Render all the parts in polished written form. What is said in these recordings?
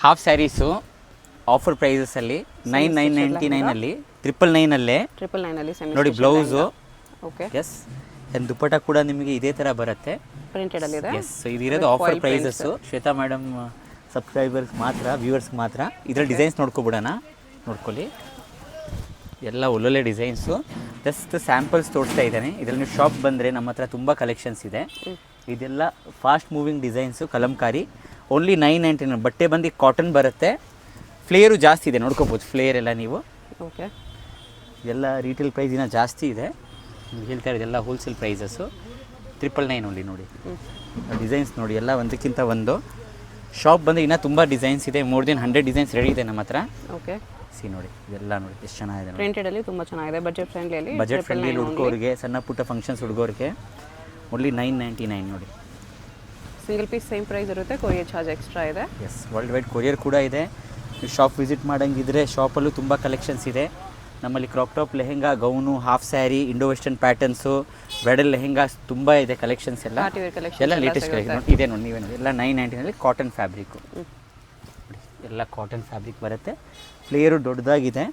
Half saris offer ಪ್ರೈಸಸಲ್ಲಿ 9999 ಅಲ್ಲಿ 999 ಅಲ್ಲೇ 999 ಅಲ್ಲಿ ಸೆಮಿ ನೋಡಿ blouse. Okay yes and dupatta ಕೂಡ ನಿಮಗೆ ಇದೇ ಥರ ಬರುತ್ತೆ. ಪ್ರಿಂಟೆಡ್ ಅಲ್ಲಿ ಇದೆ. ಎಸ್ ಇದಿರೋದು offer prices. Shweta madam subscribers ಮಾತ್ರ, ವ್ಯೂವರ್ಸ್ಗೆ ಮಾತ್ರ. ಇದರಲ್ಲಿ ಡಿಸೈನ್ಸ್ ನೋಡ್ಕೊಬಿಡೋಣ, ನೋಡ್ಕೊಳ್ಳಿ. ಎಲ್ಲ ಒಳ್ಳೊಳ್ಳೆ ಡಿಸೈನ್ಸು. ಜಸ್ಟ್ ಸ್ಯಾಂಪಲ್ಸ್ ತೋರಿಸ್ತಾ ಇದ್ದಾನೆ. ಇದರಲ್ಲಿ ನೀವು ಶಾಪ್ ಬಂದರೆ ನಮ್ಮ ಹತ್ರ ತುಂಬ ಕಲೆಕ್ಷನ್ಸ್ ಇದೆ. ಇದೆಲ್ಲ fast moving designs, Kalamkari. Only 999. ಬಟ್ಟೆ ಬಂದು ಕಾಟನ್ ಬರುತ್ತೆ. ಫ್ಲೇರು ಜಾಸ್ತಿ ಇದೆ, ನೋಡ್ಕೋಬೋದು ಫ್ಲೇರ್ ಎಲ್ಲ ನೀವು. ಓಕೆ ಎಲ್ಲ ರೀಟೇಲ್ ಪ್ರೈಸ್ ಇನ್ನೂ ಜಾಸ್ತಿ ಇದೆ. ನಿಮ್ಗೆ ಹೇಳ್ತಾ ಇರೋದೆಲ್ಲ ಹೋಲ್ಸೇಲ್ ಪ್ರೈಸಸ್ಸು. 999 ಓನ್ಲಿ ನೋಡಿ. ಡಿಸೈನ್ಸ್ ನೋಡಿ ಎಲ್ಲ ಒಂದಕ್ಕಿಂತ ಒಂದು. ಶಾಪ್ ಬಂದು ಇನ್ನೂ ತುಂಬ ಡಿಸೈನ್ಸ್ ಇದೆ. ಮೋರ್ ದೆನ್ 100 ಡಿಸೈನ್ಸ್ ರೆಡಿ ಇದೆ ನಮ್ಮ ಹತ್ರ. ಓಕೆ ಸಿ ನೋಡಿ ಇದೆಲ್ಲ ನೋಡಿ ಎಷ್ಟು ಚೆನ್ನಾಗಿದೆ. ಪ್ರಿಂಟೆಡ್ ಅಲ್ಲಿ ತುಂಬ ಚೆನ್ನಾಗಿದೆ. ಬಜೆಟ್ ಫ್ರೆಂಡ್ಲಿ ಬಜೆಟ್ ಫ್ರೆಂಡ್ಲಿ ಹುಡುಗರಿಗೆ, ಸಣ್ಣ ಪುಟ್ಟ ಫಂಕ್ಷನ್ಸ್ ಹುಡುಗರಿಗೆ ಓನ್ಲಿ 999 ನೋಡಿ. ಸಿಂಗಲ್ ಪೀಸ್ ಸೇಮ್ ಪ್ರೈಸ್ ಇರುತ್ತೆ. ಕೊರಿಯರ್ ಚಾರ್ಜ್ ಎಕ್ಸ್ಟ್ರಾ ಇದೆ. ಎಸ್ ವರ್ಲ್ಡ್ ವೈಡ್ ಕೊರಿಯರ್ ಕೂಡ ಇದೆ. ನೀವು ಶಾಪ್ ವಿಸಿಟ್ ಮಾಡೋಂಗಿದ್ರೆ ಶಾಪಲ್ಲೂ ತುಂಬ ಕಲೆಕ್ಷನ್ಸ್ ಇದೆ. ನಮ್ಮಲ್ಲಿ crop top, lehenga, gown, half sari, Indo western patterns, bridal lehengas ತುಂಬ ಇದೆ ಕಲೆಕ್ಷನ್ಸ್ ಎಲ್ಲ. ಪಾರ್ಟಿ ವೇರ್ ಕಲೆಕ್ಷನ್ ಎಲ್ಲ ಲೇಟೆಸ್ಟ್ ಕಲೆಕ್ಷನ್ ಇದೆ ನೋಡಿ. ನೀವೇ ನೋಡಿ ಎಲ್ಲ 999 ಕಾಟನ್ ಫ್ಯಾಬ್ರಿಕ್ಕು. ಎಲ್ಲ ಕಾಟನ್ ಫ್ಯಾಬ್ರಿಕ್ ಬರುತ್ತೆ. ಫ್ಲೇರು ದೊಡ್ಡದಾಗಿದೆ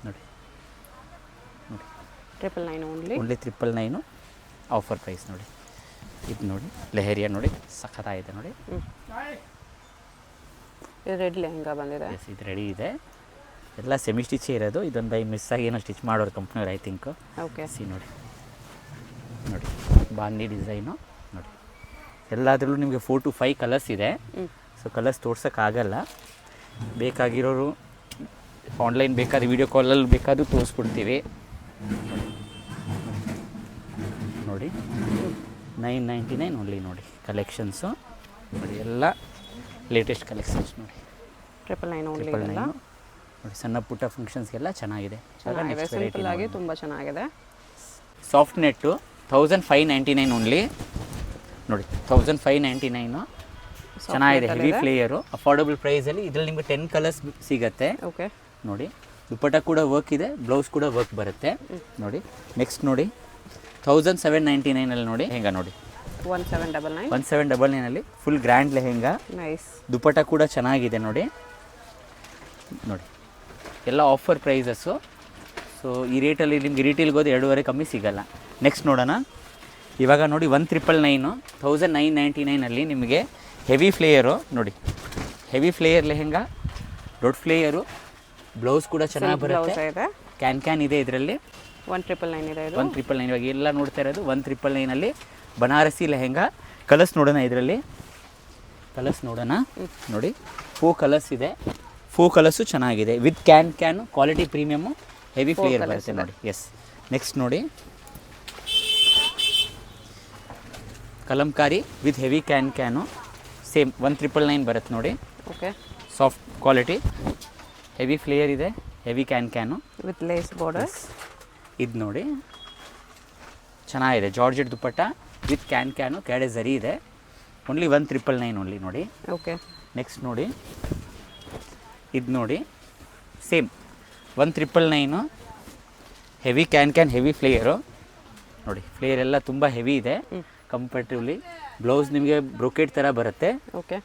ನೋಡಿ. ನೋಡಿ 999 ಓನ್ಲಿ. ಓನ್ಲಿ 999 ಆಫರ್ ಪ್ರೈಸ್ ನೋಡಿ. ಇದು ನೋಡಿ ಲೆಹರಿಯಾ ನೋಡಿ ಸಖತ್ತಾಗಿದೆ ನೋಡಿ. ಇದು ರೆಡ್ ಲೆಹಂಗಾ ಬಂದಿದೆ. ಎಸ್ ಇದು ರೆಡಿ ಇದೆ. ಎಲ್ಲ ಸೆಮಿ ಸ್ಟಿಚೇ ಇರೋದು. ಇದೊಂದು ಬೈ ಮಿಸ್ ಆಗಿ ಏನೋ ಸ್ಟಿಚ್ ಮಾಡೋರು ಕಂಪ್ನಿಯವ್ರು ಐ ಥಿಂಕ್. ಓಕೆ ಸಿ ನೋಡಿ ನೋಡಿ ಬಾಂದಿ ಡಿಸೈನು ನೋಡಿ. ಎಲ್ಲದರಲ್ಲೂ ನಿಮಗೆ 4 to 5 ಕಲರ್ಸ್ ಇದೆ. ಸೊ ಕಲರ್ಸ್ ತೋರ್ಸೋಕ್ಕಾಗಲ್ಲ. ಬೇಕಾಗಿರೋರು ಆನ್ಲೈನ್ ಬೇಕಾದ್ರೆ ವೀಡಿಯೋ ಕಾಲಲ್ಲಿ ಬೇಕಾದ್ರೂ ತೋರಿಸ್ಬಿಡ್ತೀವಿ ನೋಡಿ. 999 ಓನ್ಲಿ ನೋಡಿ ಕಲೆಕ್ಷನ್ಸು ನೋಡಿ. ಎಲ್ಲ ಲೇಟೆಸ್ಟ್ ಕಲೆಕ್ಷನ್ಸ್ ನೋಡಿ. 999 ಓನ್ಲಿ. 999 ನೋಡಿ. ಸಣ್ಣ ಪುಟ್ಟ ಫಂಕ್ಷನ್ಸ್ಗೆಲ್ಲ ಚೆನ್ನಾಗಿದೆ. ಸಿಂಪಲ್ ಆಗಿ ತುಂಬ ಚೆನ್ನಾಗಿದೆ. ಸಾಫ್ಟ್ ನೆಟ್ಟು 1599 ಓನ್ಲಿ ನೋಡಿ. 1599 ಚೆನ್ನಾಗಿದೆ. ಹೆವಿ ಫ್ಲೇಯರು, ಅಫೋರ್ಡಬಲ್ ಪ್ರೈಸಲ್ಲಿ. ಇದರಲ್ಲಿ ನಿಮಗೆ 10 ಕಲರ್ಸ್ ಸಿಗುತ್ತೆ. ಓಕೆ ನೋಡಿ ದುಪ್ಪಟ್ಟ ಕೂಡ ವರ್ಕ್ ಇದೆ, ಬ್ಲೌಸ್ ಕೂಡ ವರ್ಕ್ ಬರುತ್ತೆ ನೋಡಿ. ನೆಕ್ಸ್ಟ್ ನೋಡಿ 1799 ಅಲ್ಲಿ ನೋಡಿ ಲೆಹೆಂಗಾ ನೋಡಿ. 1799 ಅಲ್ಲಿ ಫುಲ್ ಗ್ರ್ಯಾಂಡ್ ಲೆಹೆಂಗಾ. ನೈಸ್. ದುಪ್ಪಟ್ಟ ಕೂಡ ಚೆನ್ನಾಗಿದೆ ನೋಡಿ. ನೋಡಿ ಎಲ್ಲ ಆಫರ್ ಪ್ರೈಸಸ್ಸು. ಸೊ ಈ ರೇಟಲ್ಲಿ ನಿಮ್ಗೆ ರಿಟೇಲ್ಗೆ ಹೋದ್ರೆ 2.5 ಕಮ್ಮಿ ಸಿಗಲ್ಲ. ನೆಕ್ಸ್ಟ್ ನೋಡೋಣ. ಇವಾಗ ನೋಡಿ 1999 1999 ಅಲ್ಲಿ ನಿಮಗೆ ಹೆವಿ ಫ್ಲೇಯರು ನೋಡಿ. ಹೆವಿ ಫ್ಲೇಯರ್ ಲೆಹೆಂಗಾ, ದೊಡ್ಡ ಫ್ಲೇಯರು, ಬ್ಲೌಸ್ ಕೂಡ ಚೆನ್ನಾಗಿ ಬರುತ್ತೆ. ಕ್ಯಾನ್ ಇದೆ ಇದರಲ್ಲಿ. 1999 ಇದೆ. 1999 ಇವಾಗ ಎಲ್ಲ ನೋಡ್ತಾ ಇರೋದು 1999 ಅಲ್ಲಿ ಬನಾರಸಿ ಲೆಹೆಂಗಾ. ಕಲರ್ಸ್ ನೋಡೋಣ. ಇದರಲ್ಲಿ ಕಲರ್ಸ್ ನೋಡೋಣ ನೋಡಿ. 4 ಕಲರ್ಸ್ ಇದೆ. 4 ಕಲರ್ಸು ಚೆನ್ನಾಗಿದೆ. With can quality premium heavy flare ಬರುತ್ತೆ ನೋಡಿ. ಎಸ್ ನೆಕ್ಸ್ಟ್ ನೋಡಿ kalamkari with heavy can same 1999 ಬರುತ್ತೆ ನೋಡಿ. Okay soft quality, heavy flare ಇದೆ, heavy can with lace borders. ಇದು ನೋಡಿ ಚೆನ್ನಾಗಿದೆ. ಜಾರ್ಜೆಟ್ ದುಪ್ಪಟ್ಟ ವಿತ್ ಕ್ಯಾನು ಕೆಳಗಡೆ ಝರಿ ಇದೆ. ಓನ್ಲಿ 1999 ಓನ್ಲಿ ನೋಡಿ. ಓಕೆ ನೆಕ್ಸ್ಟ್ ನೋಡಿ ಇದು ನೋಡಿ same 1999 heavy can heavy flare ನೋಡಿ. ಫ್ಲೇಯರ್ ಎಲ್ಲ ತುಂಬ ಹೆವಿ ಇದೆ ಕಂಪೇರ್ಟಿವ್ಲಿ. ಬ್ಲೌಸ್ ನಿಮಗೆ ಬ್ರೊಕೆಟ್ ಥರ ಬರುತ್ತೆ. ಓಕೆ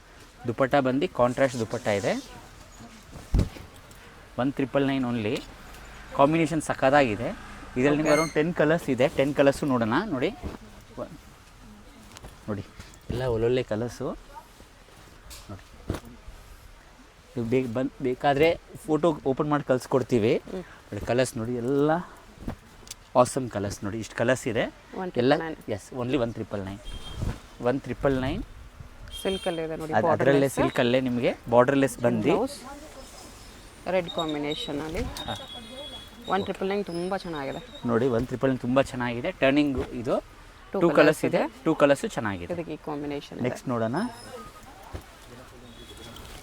ದುಪ್ಪಟ್ಟ ಬಂದು ಕಾಂಟ್ರಾಸ್ಟ್ ದುಪ್ಪಟ್ಟ ಇದೆ. 1999 ಓನ್ಲಿ. ಕಾಂಬಿನೇಷನ್ ಸಖತ್ತಾಗಿದೆ. ಇದರಲ್ಲಿ ನಿಮಗೆ ಅರೌಂಡ್ 10 ಕಲರ್ಸ್ ಇದೆ. 10 ಕಲರ್ಸು ನೋಡೋಣ ನೋಡಿ. ನೋಡಿ ಎಲ್ಲ ಒಳ್ಳೊಳ್ಳೆ ಕಲರ್ಸು ನೋಡಿ. ನೀವು ಬೇಕಾದರೆ ಫೋಟೋ ಓಪನ್ ಮಾಡಿ ಕಳಿಸ್ಕೊಡ್ತೀವಿ ನೋಡಿ. ಕಲರ್ಸ್ ನೋಡಿ ಎಲ್ಲ ಆಸಮ್ ಕಲರ್ಸ್ ನೋಡಿ. ಇಷ್ಟು ಕಲರ್ಸ್ ಇದೆ ಎಲ್ಲ. ಎಸ್ ಓನ್ಲಿ 1999 ಸಿಲ್ಕಲ್ಲಿ ಇದೆ ನೋಡಿ. ಅದರಲ್ಲೇ ಸಿಲ್ಕಲ್ಲೇ ನಿಮಗೆ ಬಾರ್ಡರ್ಲೆಸ್ ಬಂದು ರೆಡ್ ಕಾಂಬಿನೇಷನ್ ಅಲ್ಲಿ 1999 ತುಂಬ ಚೆನ್ನಾಗಿದೆ ನೋಡಿ. 1999 ತುಂಬ ಚೆನ್ನಾಗಿದೆ. ಟರ್ನಿಂಗ್ ಇದು 2 ಕಲರ್ಸ್ ಇದೆ. 2 ಕಲರ್ಸು ಚೆನ್ನಾಗಿದೆ. ಇದಕ್ಕೆ ಕಾಂಬಿನೇಷನ್. ನೆಕ್ಸ್ಟ್ ನೋಡೋಣ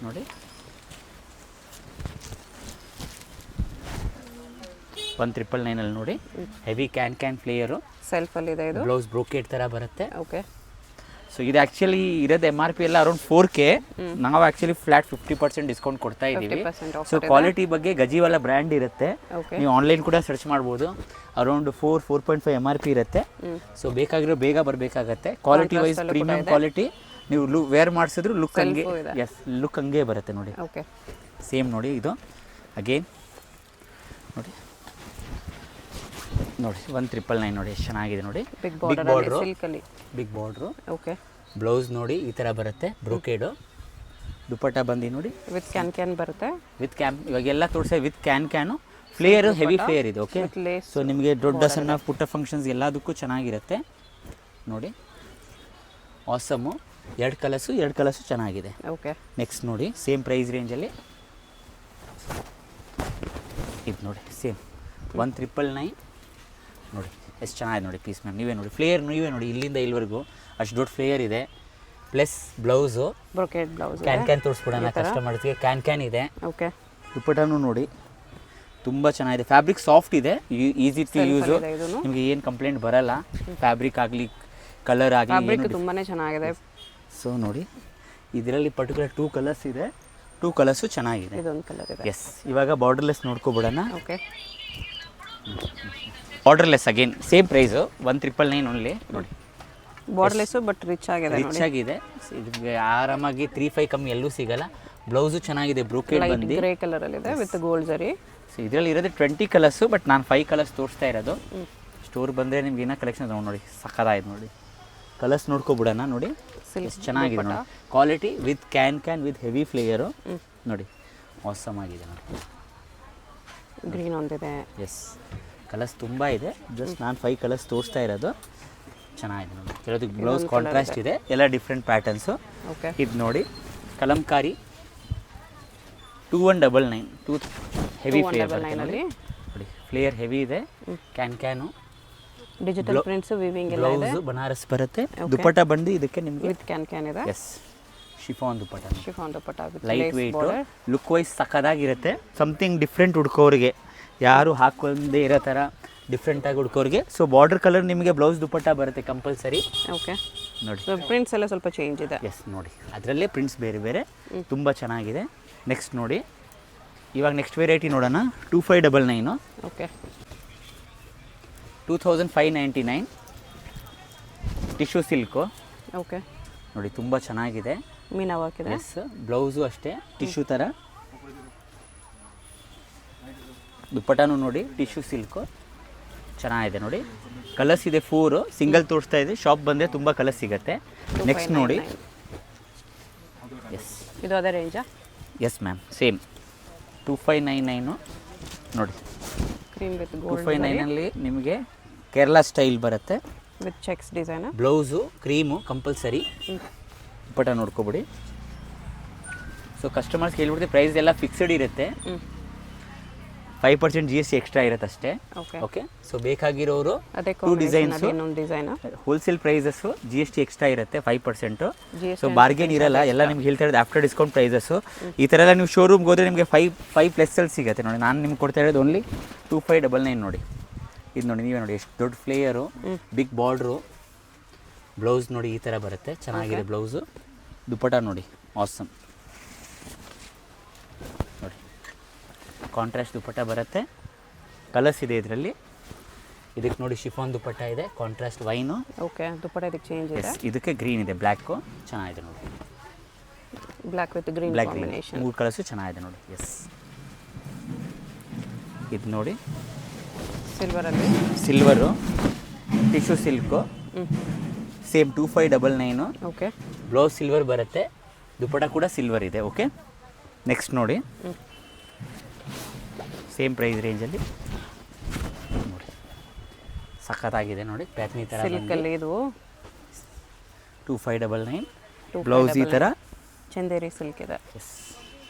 ನೋಡಿ. 1999 ಅಲ್ಲಿ ನೋಡಿ ಹೆವಿ ಕ್ಯಾನ್ ಫ್ಲೇಯರು ಸೆಲ್ಫಲ್ಲಿ ಇದೆ. ಇದು ಬ್ಲೌಸ್ ಬ್ರೋಕೆಟ್ ಥರ ಬರುತ್ತೆ. ಓಕೆ ಸೊ ಇದು ಆ್ಯಕ್ಚುಲಿ ಇರೋದು MRP ಎಲ್ಲ ಅರೌಂಡ್ 4K. ನಾವು ಆ್ಯಕ್ಚುಲಿ ಫ್ಲಾಟ್ 50% ಡಿಸ್ಕೌಂಟ್ ಕೊಡ್ತಾ ಇದ್ದೀವಿ. ಸೊ ಕ್ವಾಲಿಟಿ ಬಗ್ಗೆ ಗಜಿವಾಲ ಬ್ರ್ಯಾಂಡ್ ಇರುತ್ತೆ. ನೀವು ಆನ್ಲೈನ್ ಕೂಡ ಸರ್ಚ್ ಮಾಡ್ಬೋದು. ಅರೌಂಡ್ 4.5 MRP ಇರುತ್ತೆ. ಸೊ ಬೇಕಾಗಿರೋ ಬೇಗ ಬರಬೇಕಾಗತ್ತೆ. ಕ್ವಾಲಿಟಿ ವೈಸ್ ಪ್ರೀಮಿಯಂ ಕ್ವಾಲಿಟಿ ನೀವು ವೇರ್ ಮಾಡಿಸಿದ್ರು ಲುಕ್ ಹಂಗೆ Self ಇದೆ. ಎಸ್ ಲುಕ್ ಹಂಗೆ ಬರುತ್ತೆ ನೋಡಿ. ಓಕೆ ಸೇಮ್ ನೋಡಿ ಇದು ಅಗೇನ್ ನೋಡಿ ನೋಡಿ 1,999 ನೋಡಿ ಎಷ್ಟು ಚೆನ್ನಾಗಿದೆ ನೋಡಿ. ಬಿಗ್ ಬಾರ್ಡರ್ ಸಿಲ್ಕಲ್ಲಿ. Big border. ಓಕೆ ಬ್ಲೌಸ್ ನೋಡಿ ಈ ಥರ ಬರುತ್ತೆ ಬ್ರೋಕೇಡು. ದುಪಟ್ಟ ಬಂದು ನೋಡಿ ವಿತ್ ಕ್ಯಾನ್ ಬರುತ್ತೆ. ವಿತ್ ಇವಾಗೆಲ್ಲ ತೋರಿಸಿ with can flare heavy flare ಇದೆ. Okay with lace. ಸೊ ನಿಮಗೆ ದೊಡ್ಡ ಸಣ್ಣ ಪುಟ್ಟ ಫಂಕ್ಷನ್ಸ್ ಎಲ್ಲದಕ್ಕೂ ಚೆನ್ನಾಗಿರುತ್ತೆ ನೋಡಿ. ಆಸಮು ಎರಡು ಕಲರ್ಸು ಚೆನ್ನಾಗಿದೆ. ಓಕೆ ನೆಕ್ಸ್ಟ್ ನೋಡಿ ಸೇಮ್ ಪ್ರೈಸ್ ರೇಂಜಲ್ಲಿ ಇದು ನೋಡಿ ಸೇಮ್ 1,999 ನೋಡಿ ಎಷ್ಟು ಚೆನ್ನಾಗಿದೆ ನೋಡಿ ಪೀಸ್ ಮ್ಯಾಮ್. ನೀವೇ ನೋಡಿ ಫ್ಲೇಯರ್ ನೀವೇ ನೋಡಿ ಇಲ್ಲಿಂದ ಇಲ್ಲಿವರೆಗೂ ಅಷ್ಟು ದೊಡ್ಡ ಫ್ಲೇಯರ್ ಇದೆ. Plus blouse brocade blouse. Can ತೋರಿಸ್ಬಿಡೋಣ ಕಸ್ಟಮರ್ಸ್ಗೆ. ಕ್ಯಾನ್ ಇದೆ. ಓಕೆ ದುಪ್ಪಟ್ಟನೂ ನೋಡಿ ತುಂಬ ಚೆನ್ನಾಗಿದೆ. ಫ್ಯಾಬ್ರಿಕ್ ಸಾಫ್ಟ್ ಇದೆ, ಈಸಿ ಟು ಯೂಸು. ನಿಮಗೆ ಏನು ಕಂಪ್ಲೇಂಟ್ ಬರಲ್ಲ. ಫ್ಯಾಬ್ರಿಕ್ ಆಗಲಿ ಕಲರ್ ಆಗಲಿ ತುಂಬಾ ಚೆನ್ನಾಗಿದೆ. ಸೊ ನೋಡಿ ಇದರಲ್ಲಿ ಪರ್ಟಿಕ್ಯುಲರ್ 2 ಕಲರ್ಸ್ ಇದೆ. 2 ಕಲರ್ಸು ಚೆನ್ನಾಗಿದೆ. ಇದೊಂದು ಕಲರ್ ಇದೆ. ಎಸ್ ಇವಾಗ ಬಾರ್ಡರ್ಲೆಸ್ ನೋಡ್ಕೊಬಿಡೋಣ. Okay borderless again same price 1,999 only ನೋಡಿ. ಬಾರ್ಡರ್ಲೆಸ್ ಬಟ್ ರಿಚ್ ಆಗಿದೆ ನೋಡಿ. ರಿಚ್ ಆಗಿದೆ. ಇದಕ್ಕೆ ಆರಾಮಾಗಿ 3-5 ಕಮ್ಮಿ ಎಲ್ಲೂ ಸಿಗಲ್ಲ. ಬ್ಲೌಸು ಚೆನ್ನಾಗಿದೆ ಬ್ರೋಕೆಡ್ ಬಂದು ಗ್ರೇ ಕಲರ್ ಅಲ್ಲಿ ಇದೆ ವಿತ್ ಗೋಲ್ಡ್ ಜರಿ. ಸೊ ಇದರಲ್ಲಿ ಇರೋದು 20 ಕಲರ್ಸು ಬಟ್ ನಾನು 5 ಕಲರ್ಸ್ ತೋರಿಸ್ತಾ ಇರೋದು. ಸ್ಟೋರ್ ಬಂದರೆ ನಿಮ್ಗೆ ಏನೋ ಕಲೆಕ್ಷನ್ ನೋಡಿ ಸಕ್ಕತ್ತಾಗಿದೆ ನೋಡಿ. ಕಲರ್ಸ್ ನೋಡ್ಕೊಬಿಡೋಣ ನೋಡಿ ಎಷ್ಟು ಚೆನ್ನಾಗಿದೆ ನೋಡಿ. Quality with can with heavy flare ನೋಡಿ ಆಸಮ್ ಆಗಿದೆ ನೋಡಿ. ಗ್ರೀನ್ ಒಂದಿದೆ. ಎಸ್ ಕಲರ್ಸ್ ತುಂಬ ಇದೆ. ಜಸ್ಟ್ ನಾನು 5 ಕಲರ್ಸ್ ತೋರಿಸ್ತಾ ಇರೋದು. ಚೆನ್ನಾಗಿದೆ ನೋಡಿ. ಕೆಲವೊಂದು ಬ್ಲೌಸ್ ಕಾಂಟ್ರಾಸ್ಟ್ ಇದೆ, ಎಲ್ಲ ಡಿಫ್ರೆಂಟ್ ಪ್ಯಾಟರ್ನ್ಸು. ಓಕೆ ಇದು ನೋಡಿ ಕಲಂಕಾರಿ 2199 ಹೆವಿ ಫ್ಲೇಯರ್ ನೋಡಿ. ಫ್ಲೇಯರ್ ಹೆವಿ ಇದೆ. ಕ್ಯಾನು ಡಿಜಿಟಲ್ ಪ್ರಿಂಟ್ಸ್ ವಿವಿಂಗ್ ಎಲ್ಲ ಇದೆ. ಬ್ಲೌಸ್ ಬನಾರಸ್ ಬರುತ್ತೆ. ದುಪಟ್ಟ ಬಂದು ಇದಕ್ಕೆ ನಿಮಗೆ ವಿತ್ ಕ್ಯಾನ್ ಇದೆ. Yes chiffon dupatta with light weight look wise ಸಕ್ಕದಾಗಿರುತ್ತೆ. ಸಮಥಿಂಗ್ ಡಿಫ್ರೆಂಟ್ ಹುಡ್ಕೋರಿಗೆ, ಯಾರು ಹಾಕೊಂಡೇ ಇರೋ ಥರ ಡಿಫ್ರೆಂಟಾಗಿ ಹುಡ್ಕೋರಿಗೆ. ಸೊ ಬಾರ್ಡರ್ ಕಲರ್ ನಿಮಗೆ ಬ್ಲೌಸ್ ದುಪಟ್ಟ ಬರುತ್ತೆ ಕಂಪಲ್ಸರಿ. ಓಕೆ ನೋಡಿ ಸೊ ಪ್ರಿಂಟ್ಸ್ ಎಲ್ಲ ಸ್ವಲ್ಪ ಚೇಂಜ್ ಇದೆ. ಎಸ್ ನೋಡಿ ಅದರಲ್ಲೇ ಪ್ರಿಂಟ್ಸ್ ಬೇರೆ ಬೇರೆ ತುಂಬ ಚೆನ್ನಾಗಿದೆ. ನೆಕ್ಸ್ಟ್ ನೋಡಿ ಇವಾಗ ನೆಕ್ಸ್ಟ್ ವೆರೈಟಿ ನೋಡೋಣ. 2599 ಓಕೆ 2599 ಟಿಶ್ಯೂ ಸಿಲ್ಕು ಓಕೆ ನೋಡಿ ತುಂಬ ಚೆನ್ನಾಗಿದೆ. ಮೀನಾ ವರ್ಕ್ ಇದೆ. ಎಸ್ ಬ್ಲೌಸು ಅಷ್ಟೇ ಟಿಶ್ಯೂ ಥರ. ದುಪ್ಪಟನೂ ನೋಡಿ ಟಿಶ್ಯೂ ಸಿಲ್ಕು ಚೆನ್ನಾಗಿದೆ ನೋಡಿ. ಕಲರ್ಸ್ ಇದೆ 4 ಸಿಂಗಲ್ ತೋರಿಸ್ತಾ ಇದೆ. ಶಾಪ್ ಬಂದರೆ ತುಂಬ ಕಲರ್ಸ್ ಸಿಗುತ್ತೆ. ನೆಕ್ಸ್ಟ್ ನೋಡಿ ಎಸ್ ಇದು ಅದೇ ರೇಂಜಾ? ಎಸ್ ಮ್ಯಾಮ್ ಸೇಮ್ 2599 ನೋಡಿ. ಕ್ರೀಮ್ ವಿತ್ ಗೋಲ್ಡ್ 2599ಅಲ್ಲಿ ನಿಮಗೆ ಕೇರಳ ಸ್ಟೈಲ್ ಬರುತ್ತೆ with checks design. Blouse cream compulsory. Dupatta ನೋಡ್ಕೊಬಿಡಿ. ಸೊ ಕಸ್ಟಮರ್ಸ್ ಹೇಳ್ಬಿಡ್ತೀವಿ ಪ್ರೈಸ್ ಎಲ್ಲ ಫಿಕ್ಸ್ಡ್ ಇರುತ್ತೆ. 5% GST ಎಕ್ಸ್ಟ್ರಾ ಇರುತ್ತೆ ಅಷ್ಟೇ. ಓಕೆ ಸೊ ಬೇಕಾಗಿರೋರು ಅದೇ 2 ಡಿಸೈನ್ಸು ಇನ್ನೊಂದು design wholesale prices GST extra ಇರುತ್ತೆ 5%. ಸೊ ಬಾರ್ಗೇನ್ ಇರಲ್ಲ. ಎಲ್ಲ ನಿಮ್ಗೆ ಹೇಳ್ತಾ ಇರೋದು ಆಫ್ಟರ್ ಡಿಸ್ಕೌಂಟ್ ಪ್ರೈಸಸ್ಸು. ಈ ಥರ ಎಲ್ಲ ನೀವು ಶೋರೂಮ್ಗೆ ಹೋದರೆ ನಿಮಗೆ 5+ಅಲ್ಲಿ ಸಿಗುತ್ತೆ ನೋಡಿ. ನಾನು ನಿಮ್ಗೆ ಕೊಡ್ತಾ ಇರೋದು ಓನ್ಲಿ 2599 ನೋಡಿ. ಇದು ನೋಡಿ ನೀವೇ ನೋಡಿ ಎಷ್ಟು ದೊಡ್ಡ ಫ್ಲೇಯರು, ಬಿಗ್ ಬಾರ್ಡ್ರು. ಬ್ಲೌಸ್ ನೋಡಿ ಈ ಥರ ಬರುತ್ತೆ ಚೆನ್ನಾಗಿದೆ ಬ್ಲೌಸು. ದುಪ್ಪಟ ನೋಡಿ ಆಸಮ್ ನೋಡಿ ಕಾಂಟ್ರಾಸ್ಟ್ ದುಪ್ಪಟ ಬರುತ್ತೆ. ಕಲರ್ಸ್ ಇದೆ ಇದರಲ್ಲಿ. ಇದಕ್ಕೆ ನೋಡಿ ಶಿಫಾನ್ ದುಪ್ಪಟ ಇದೆ ಕಾಂಟ್ರಾಸ್ಟ್ ವೈನು. ಓಕೆ ದುಪ್ಪಟ ಇದಕ್ಕೆ ಚೇಂಜ್ ಇದೆ. ಇದಕ್ಕೆ ಗ್ರೀನ್ ಇದೆ ಬ್ಲ್ಯಾಕು ಚೆನ್ನಾಗಿದೆ ನೋಡಿ. Black with green combination 3 colours ಚೆನ್ನಾಗಿದೆ ನೋಡಿ. ಎಸ್ ಇದು ನೋಡಿ silver tissue silk same 2599. Okay blouse silver ಬರುತ್ತೆ. ದುಪ್ಪಟ ಕೂಡ ಸಿಲ್ವರ್ ಇದೆ. ಓಕೆ ನೆಕ್ಸ್ಟ್ ನೋಡಿ ಸೇಮ್ ಪ್ರೈಸ್ ರೇಂಜಲ್ಲಿ ನೋಡಿ ಸಖತ್ತಾಗಿದೆ ನೋಡಿ. ಪ್ಯಾಟ್ನಿ ಥರ ಸಿಲ್ಕಲ್ಲಿ ಇದು 2599. ಬ್ಲೌಸ್ ಈ ಥರ ಚಂದೇರಿ ಸಿಲ್ಕ್ ಇದೆ. ಎಸ್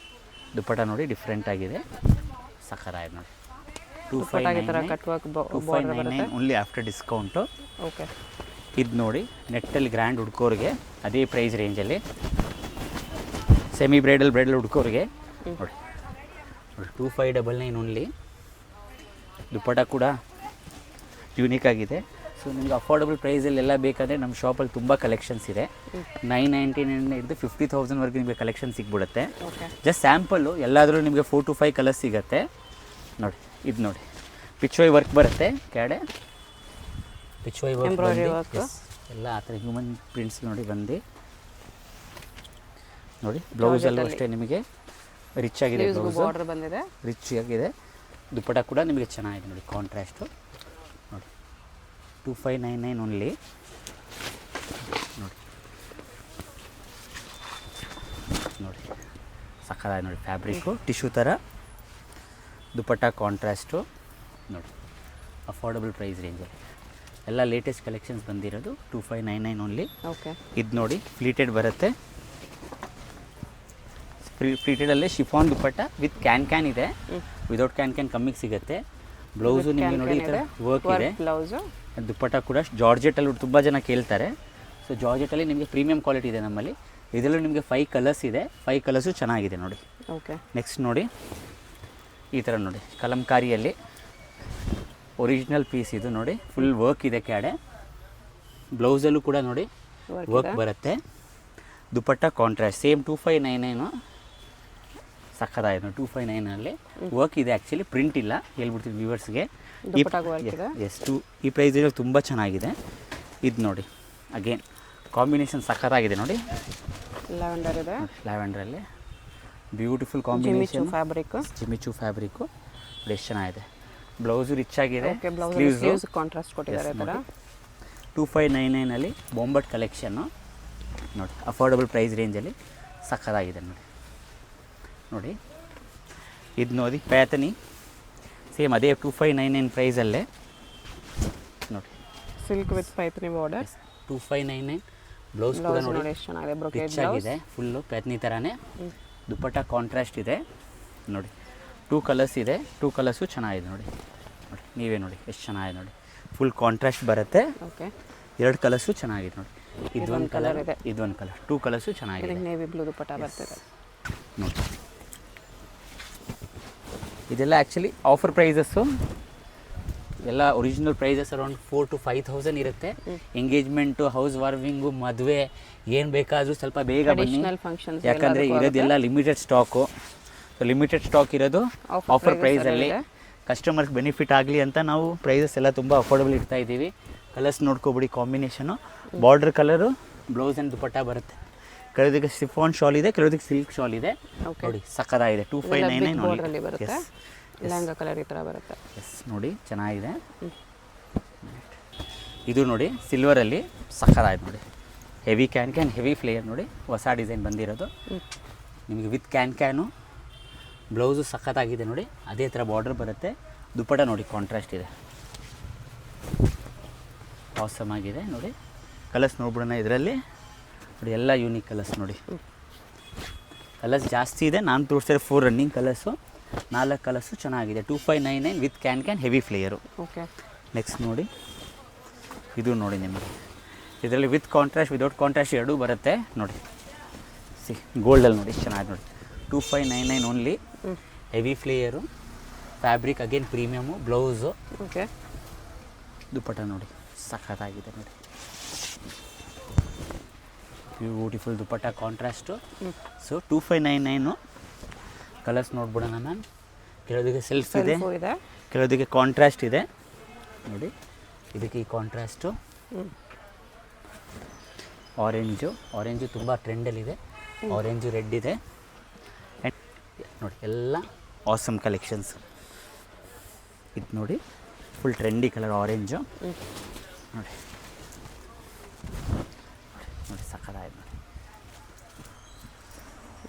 ದುಪ್ಪಟ ನೋಡಿ ಡಿಫ್ರೆಂಟ್ ಆಗಿದೆ ಸಖತ್ತಾಗಿದೆ ನೋಡಿ. 2599 ಓನ್ಲಿ ಆಫ್ಟರ್ ಡಿಸ್ಕೌಂಟು. ಓಕೆ ಇದು ನೋಡಿ ನೆಟ್ಟಲ್ಲಿ ಗ್ರ್ಯಾಂಡ್ ಹುಡ್ಕೋರಿಗೆ ಅದೇ ಪ್ರೈಸ್ ರೇಂಜಲ್ಲಿ. ಸೆಮಿ ಬ್ರೈಡಲ್ ಹುಡ್ಕೋರಿಗೆ ನೋಡಿ 2599 ಓನ್ಲಿ. ದುಪ್ಪಟ ಕೂಡ ಯೂನಿಕ್ ಆಗಿದೆ. ಸೊ ನಿಮ್ಗೆ ಅಫೋರ್ಡಬಲ್ ಪ್ರೈಸಲ್ಲಿ ಎಲ್ಲ ಬೇಕಾದರೆ ನಮ್ಮ ಶಾಪಲ್ಲಿ ತುಂಬ ಕಲೆಕ್ಷನ್ಸ್ ಇದೆ. 999 ಹಿಡಿದು 50,000ವರೆಗೆ ನಿಮಗೆ ಕಲೆಕ್ಷನ್ ಸಿಗ್ಬಿಡುತ್ತೆ. ಜಸ್ಟ್ ಸ್ಯಾಂಪಲ್ಲು ಎಲ್ಲಾದರೂ ನಿಮಗೆ 4 to 5 ಕಲರ್ಸ್ ಸಿಗುತ್ತೆ ನೋಡಿ. ಇದು ನೋಡಿ ಪಿಚ್ವೈ ವರ್ಕ್ ಬರುತ್ತೆ ಕೆಳಗಡೆ. ಪಿಚ್ವೈ ವರ್ಕ್ ಎಲ್ಲ ಆ ಥರ ಹ್ಯೂಮನ್ ಪ್ರಿಂಟ್ಸ್ ನೋಡಿ ಬಂದು ನೋಡಿ ಬ್ಲೌಸಲ್ಲೂ ಅಷ್ಟೇ ನಿಮಗೆ ರಿಚ್ ಆಗಿದೆ, ಬ್ಲೌಸು ಬಾರ್ಡರ್ ಬಂದಿದೆ, ರಿಚ್ ಆಗಿದೆ. ದುಪ್ಪಟ ಕೂಡ ನಿಮಗೆ ಚೆನ್ನಾಗಿದೆ ನೋಡಿ, ಕಾಂಟ್ರಾಸ್ಟು ನೋಡಿ. 2599 ಓನ್ಲಿ ನೋಡಿ. ನೋಡಿ ಸಕ್ಕತ್ತಾಗಿದೆ ನೋಡಿ, ಫ್ಯಾಬ್ರಿಕ್ಕು ಟಿಶ್ಯೂ ಥರ, ದುಪ್ಪಟ್ಟ ಕಾಂಟ್ರಾಸ್ಟು ನೋಡಿ. ಅಫೋರ್ಡಬಲ್ ಪ್ರೈಸ್ ರೇಂಜಲ್ಲಿ ಎಲ್ಲ ಲೇಟೆಸ್ಟ್ ಕಲೆಕ್ಷನ್ಸ್ ಬಂದಿರೋದು 2599 ಓನ್ಲಿ. ಓಕೆ. ಇದು ನೋಡಿ ಫ್ಲೀಟೆಡ್ ಬರುತ್ತೆ, ಫ್ಲೀಟೆಡಲ್ಲೇ ಶಿಫಾನ್ ದುಪ್ಪಟ್ಟ ವಿತ್ ಕ್ಯಾನ್ ಇದೆ, ವಿದೌಟ್ ಕ್ಯಾನ್ ಕಮ್ಮಿಗೆ ಸಿಗುತ್ತೆ. ಬ್ಲೌಸು ನಿಮಗೆ ನೋಡಿ ಈ ಥರ ವರ್ಕ್ ಇದೆ, ಬ್ಲೌಸು ದುಪ್ಪಟ್ಟ ಕೂಡ ಜಾರ್ಜೆಟಲ್ಲಿ ತುಂಬ ಜನ ಕೇಳ್ತಾರೆ. ಸೊ ಜಾರ್ಜೆಟಲ್ಲಿ ನಿಮಗೆ ಪ್ರೀಮಿಯಂ ಕ್ವಾಲಿಟಿ ಇದೆ ನಮ್ಮಲ್ಲಿ. ಇದರಲ್ಲೂ ನಿಮಗೆ 5 ಕಲರ್ಸ್ ಇದೆ, 5 ಕಲರ್ಸು ಚೆನ್ನಾಗಿದೆ ನೋಡಿ. ಓಕೆ. ನೆಕ್ಸ್ಟ್ ನೋಡಿ ಈ ಥರ ನೋಡಿ, ಕಲಂಕಾರಿಯಲ್ಲಿ ಒರಿಜಿನಲ್ ಪೀಸ್ ಇದು ನೋಡಿ, ಫುಲ್ ವರ್ಕ್ ಇದೆ ಕ್ಯಾಡೆ. ಬ್ಲೌಸಲ್ಲೂ ಕೂಡ ನೋಡಿ ವರ್ಕ್ ಬರುತ್ತೆ, ದುಪ್ಪಟ್ಟ ಕಾಂಟ್ರಾಸ್ಟ್ ಸೇಮ್ 2599 ಸಕ್ಕತ್ತಾಗಿದೆ ನೋಡಿ. 2599ಅಲ್ಲಿ ವರ್ಕ್ ಇದೆ, ಆ್ಯಕ್ಚುಲಿ ಪ್ರಿಂಟ್ ಇಲ್ಲ, ಹೇಳ್ಬಿಡ್ತೀವಿ ವ್ಯೂವರ್ಸ್ಗೆ. ಈ ಪ್ರೈಸ್ ತುಂಬ ಚೆನ್ನಾಗಿದೆ. ಇದು ನೋಡಿ ಅಗೇನ್ ಕಾಂಬಿನೇಷನ್ ಸಕ್ಕತ್ತಾಗಿದೆ ನೋಡಿ, ಲ್ಯಾವೆಂಡರ್ ಇದೆ, ಲ್ಯಾವೆಂಡ್ರಲ್ಲಿ ಬ್ಯೂಟಿಫುಲ್ ಕಾಂಬಿನೇಷನ್, ಜಿಮಿಚು ಫ್ಯಾಬ್ರಿಕ್ಕು ಎಷ್ಟು ಚೆನ್ನಾಗಿದೆ. ಬ್ಲೌಸು ರಿಚ್ ಆಗಿದೆ, ಸ್ಲೀವ್ಸ್ ಕಾಂಟ್ರಾಸ್ಟ್ ಕೊಟ್ಟಿದ್ದಾರೆ ಥರ. 2599ಅಲ್ಲಿ ಬೊಂಬಟ್ ಕಲೆಕ್ಷನ್ನು ನೋಡಿ, ಅಫೋರ್ಡಬಲ್ ಪ್ರೈಸ್ ರೇಂಜಲ್ಲಿ ಸಕ್ಕತ್ತಾಗಿದೆ ನೋಡಿ. ನೋಡಿ ಇದು ನೋಡಿ ಪ್ಯಾತನಿ, ಸೇಮ್ ಅದೇ 2599 ಪ್ರೈಸಲ್ಲೇ ನೋಡಿ, ಸಿಲ್ಕ್ ವಿತ್ ಪೈಥನಿ ಬಾರ್ಡರ್. 2599 ಬ್ಲೌಸ್ ಕೂಡ ನೋಡಿ ಎಷ್ಟು ಚೆನ್ನಾಗಿದೆ, ಬ್ರೊಕೇಡ್ ರಿಚ್ ಆಗಿದೆ, ಫುಲ್ಲು ಪ್ಯಾತ್ನಿ ಥರನೇ. ದುಪ್ಪಟ್ಟ ಕಾಂಟ್ರಾಸ್ಟ್ ಇದೆ ನೋಡಿ, 2 ಕಲರ್ಸ್ ಇದೆ, 2 ಕಲರ್ಸು ಚೆನ್ನಾಗಿದೆ ನೋಡಿ. ನೋಡಿ ನೀವೇ ನೋಡಿ ಎಷ್ಟು ಚೆನ್ನಾಗಿದೆ ನೋಡಿ, ಫುಲ್ ಕಾಂಟ್ರಾಸ್ಟ್ ಬರುತ್ತೆ. ಓಕೆ. 2 ಕಲರ್ಸು ಚೆನ್ನಾಗಿದೆ ನೋಡಿ, ಇದೊಂದು ಕಲರ್ ಇದೆ, ಇದೊಂದು ಕಲರ್, 2 ಕಲರ್ಸು ಚೆನ್ನಾಗಿದೆ. ನೇವಿ ಬ್ಲೂ ದುಪ್ಪಟ್ಟ ಬರ್ತಿದೆ ನೋಡಿ. ಇದೆಲ್ಲ ಆ್ಯಕ್ಚುಲಿ ಆಫರ್ ಪ್ರೈಸಸ್ಸು, ಎಲ್ಲ ಒರಿಜಿನಲ್ ಪ್ರೈಸಸ್ ಅರೌಂಡ್ 4,000 to 5,000 ಇರುತ್ತೆ. ಎಂಗೇಜ್ಮೆಂಟು, ಹೌಸ್ ವಾರ್ಮಿಂಗು, ಮದುವೆ ಏನು ಬೇಕಾದರೂ ಸ್ವಲ್ಪ ಬೇಗ ಬನ್ನಿ, ಯಾಕಂದರೆ ಇರೋದೆಲ್ಲ limited stock. So limited stock ಇರೋದು ಆಫರ್ ಪ್ರೈಸಲ್ಲಿ, ಕಸ್ಟಮರ್ಸ್ ಬೆನಿಫಿಟ್ ಆಗಲಿ ಅಂತ ನಾವು ಪ್ರೈಸಸ್ ಎಲ್ಲ ತುಂಬ ಅಫೋರ್ಡಬಲ್ ಇಡ್ತಾ ಇದ್ದೀವಿ. ಕಲರ್ಸ್ ನೋಡ್ಕೊಬಿಡಿ, combination border colour, blouse and dupatta ಬರುತ್ತೆ. ಕೆಲವರಿಗೆ ಶಿಫಾನ್ ಶಾಲ್ ಇದೆ, ಕೆಲವರಿಗೆ ಸಿಲ್ಕ್ ಶಾಲ್ ಇದೆ ನೋಡಿ, ಸಕ್ಕತ್ತಾಗಿದೆ. 2599 ಬರುತ್ತೆ, ಲೆಹಂಗಾ ಕಲರ್ ಈ ಥರ ಬರುತ್ತೆ. ಎಸ್ ನೋಡಿ ಚೆನ್ನಾಗಿದೆ. ಇದು ನೋಡಿ ಸಿಲ್ವರಲ್ಲಿ ಸಕ್ಕತ್ತಾಗಿದೆ ನೋಡಿ, ಹೆವಿ ಕ್ಯಾನ್ ಹೆವಿ ಫ್ಲೇಯರ್ ನೋಡಿ, ಹೊಸ ಡಿಸೈನ್ ಬಂದಿರೋದು ನಿಮಗೆ ವಿತ್ ಕ್ಯಾನು. ಬ್ಲೌಸು ಸಕ್ಕತ್ತಾಗಿದೆ ನೋಡಿ, ಅದೇ ಥರ ಬಾರ್ಡರ್ ಬರುತ್ತೆ. ದುಪ್ಪಟ್ಟ ನೋಡಿ ಕಾಂಟ್ರಾಸ್ಟ್ ಇದೆ, ಆಸಮ್ ಆಗಿದೆ ನೋಡಿ. ಕಲರ್ಸ್ ನೋಡ್ಬಿಡೋಣ ಇದರಲ್ಲಿ ನೋಡಿ, ಎಲ್ಲ ಯೂನಿಕ್ ಕಲರ್ಸ್ ನೋಡಿ. ಕಲರ್ಸ್ ಜಾಸ್ತಿ ಇದೆ, ನಾನು ತೋರಿಸಿದ್ರೆ 4 ರನ್ನಿಂಗ್ ಕಲರ್ಸು, 4 ಕಲರ್ಸು ಚೆನ್ನಾಗಿದೆ. 2599 with can heavy flare. Okay. Next ನೋಡಿ ಇದು ನೋಡಿ ನಿಮಗೆ, ಇದರಲ್ಲಿ ವಿತ್ ಕಾಂಟ್ರಾಸ್ಟ್ ವಿದೌಟ್ ಕಾಂಟ್ರಾಸ್ಟ್ ಎರಡೂ ಬರುತ್ತೆ ನೋಡಿ. ಗೋಲ್ಡಲ್ಲಿ ನೋಡಿ ಎಷ್ಟು ಚೆನ್ನಾಗಿದೆ ನೋಡಿ. 2599 only, heavy flare, fabric again premium, blouse. Okay. Dupatta ನೋಡಿ ಸಖತ್ತಾಗಿದೆ ನೋಡಿ, beautiful dupatta contrast. So 2599 colours ನೋಡ್ಬಿಡೋಣ ಮ್ಯಾಮ್. ಕೆಲವರಿಗೆ ಸೆಲ್ಫ್ ಇದೆ, ಕೆಲವರಿಗೆ ಕಾಂಟ್ರಾಸ್ಟ್ ಇದೆ ನೋಡಿ. ಇದಕ್ಕೆ ಈ ಕಾಂಟ್ರಾಸ್ಟು ಆರೆಂಜು ತುಂಬ ಟ್ರೆಂಡಲ್ಲಿದೆ, ಆರೆಂಜು ರೆಡ್ ಇದೆ ನೋಡಿ. ಎಲ್ಲ ಆಸಮ್ ಕಲೆಕ್ಷನ್ಸ್. ಇದು ನೋಡಿ ಫುಲ್ ಟ್ರೆಂಡಿ ಕಲರ್ ಆರೆಂಜು ನೋಡಿ, ನೋಡಿ ಸಕ್ಕತ್ತಾಗಿದೆ ನೋಡಿ.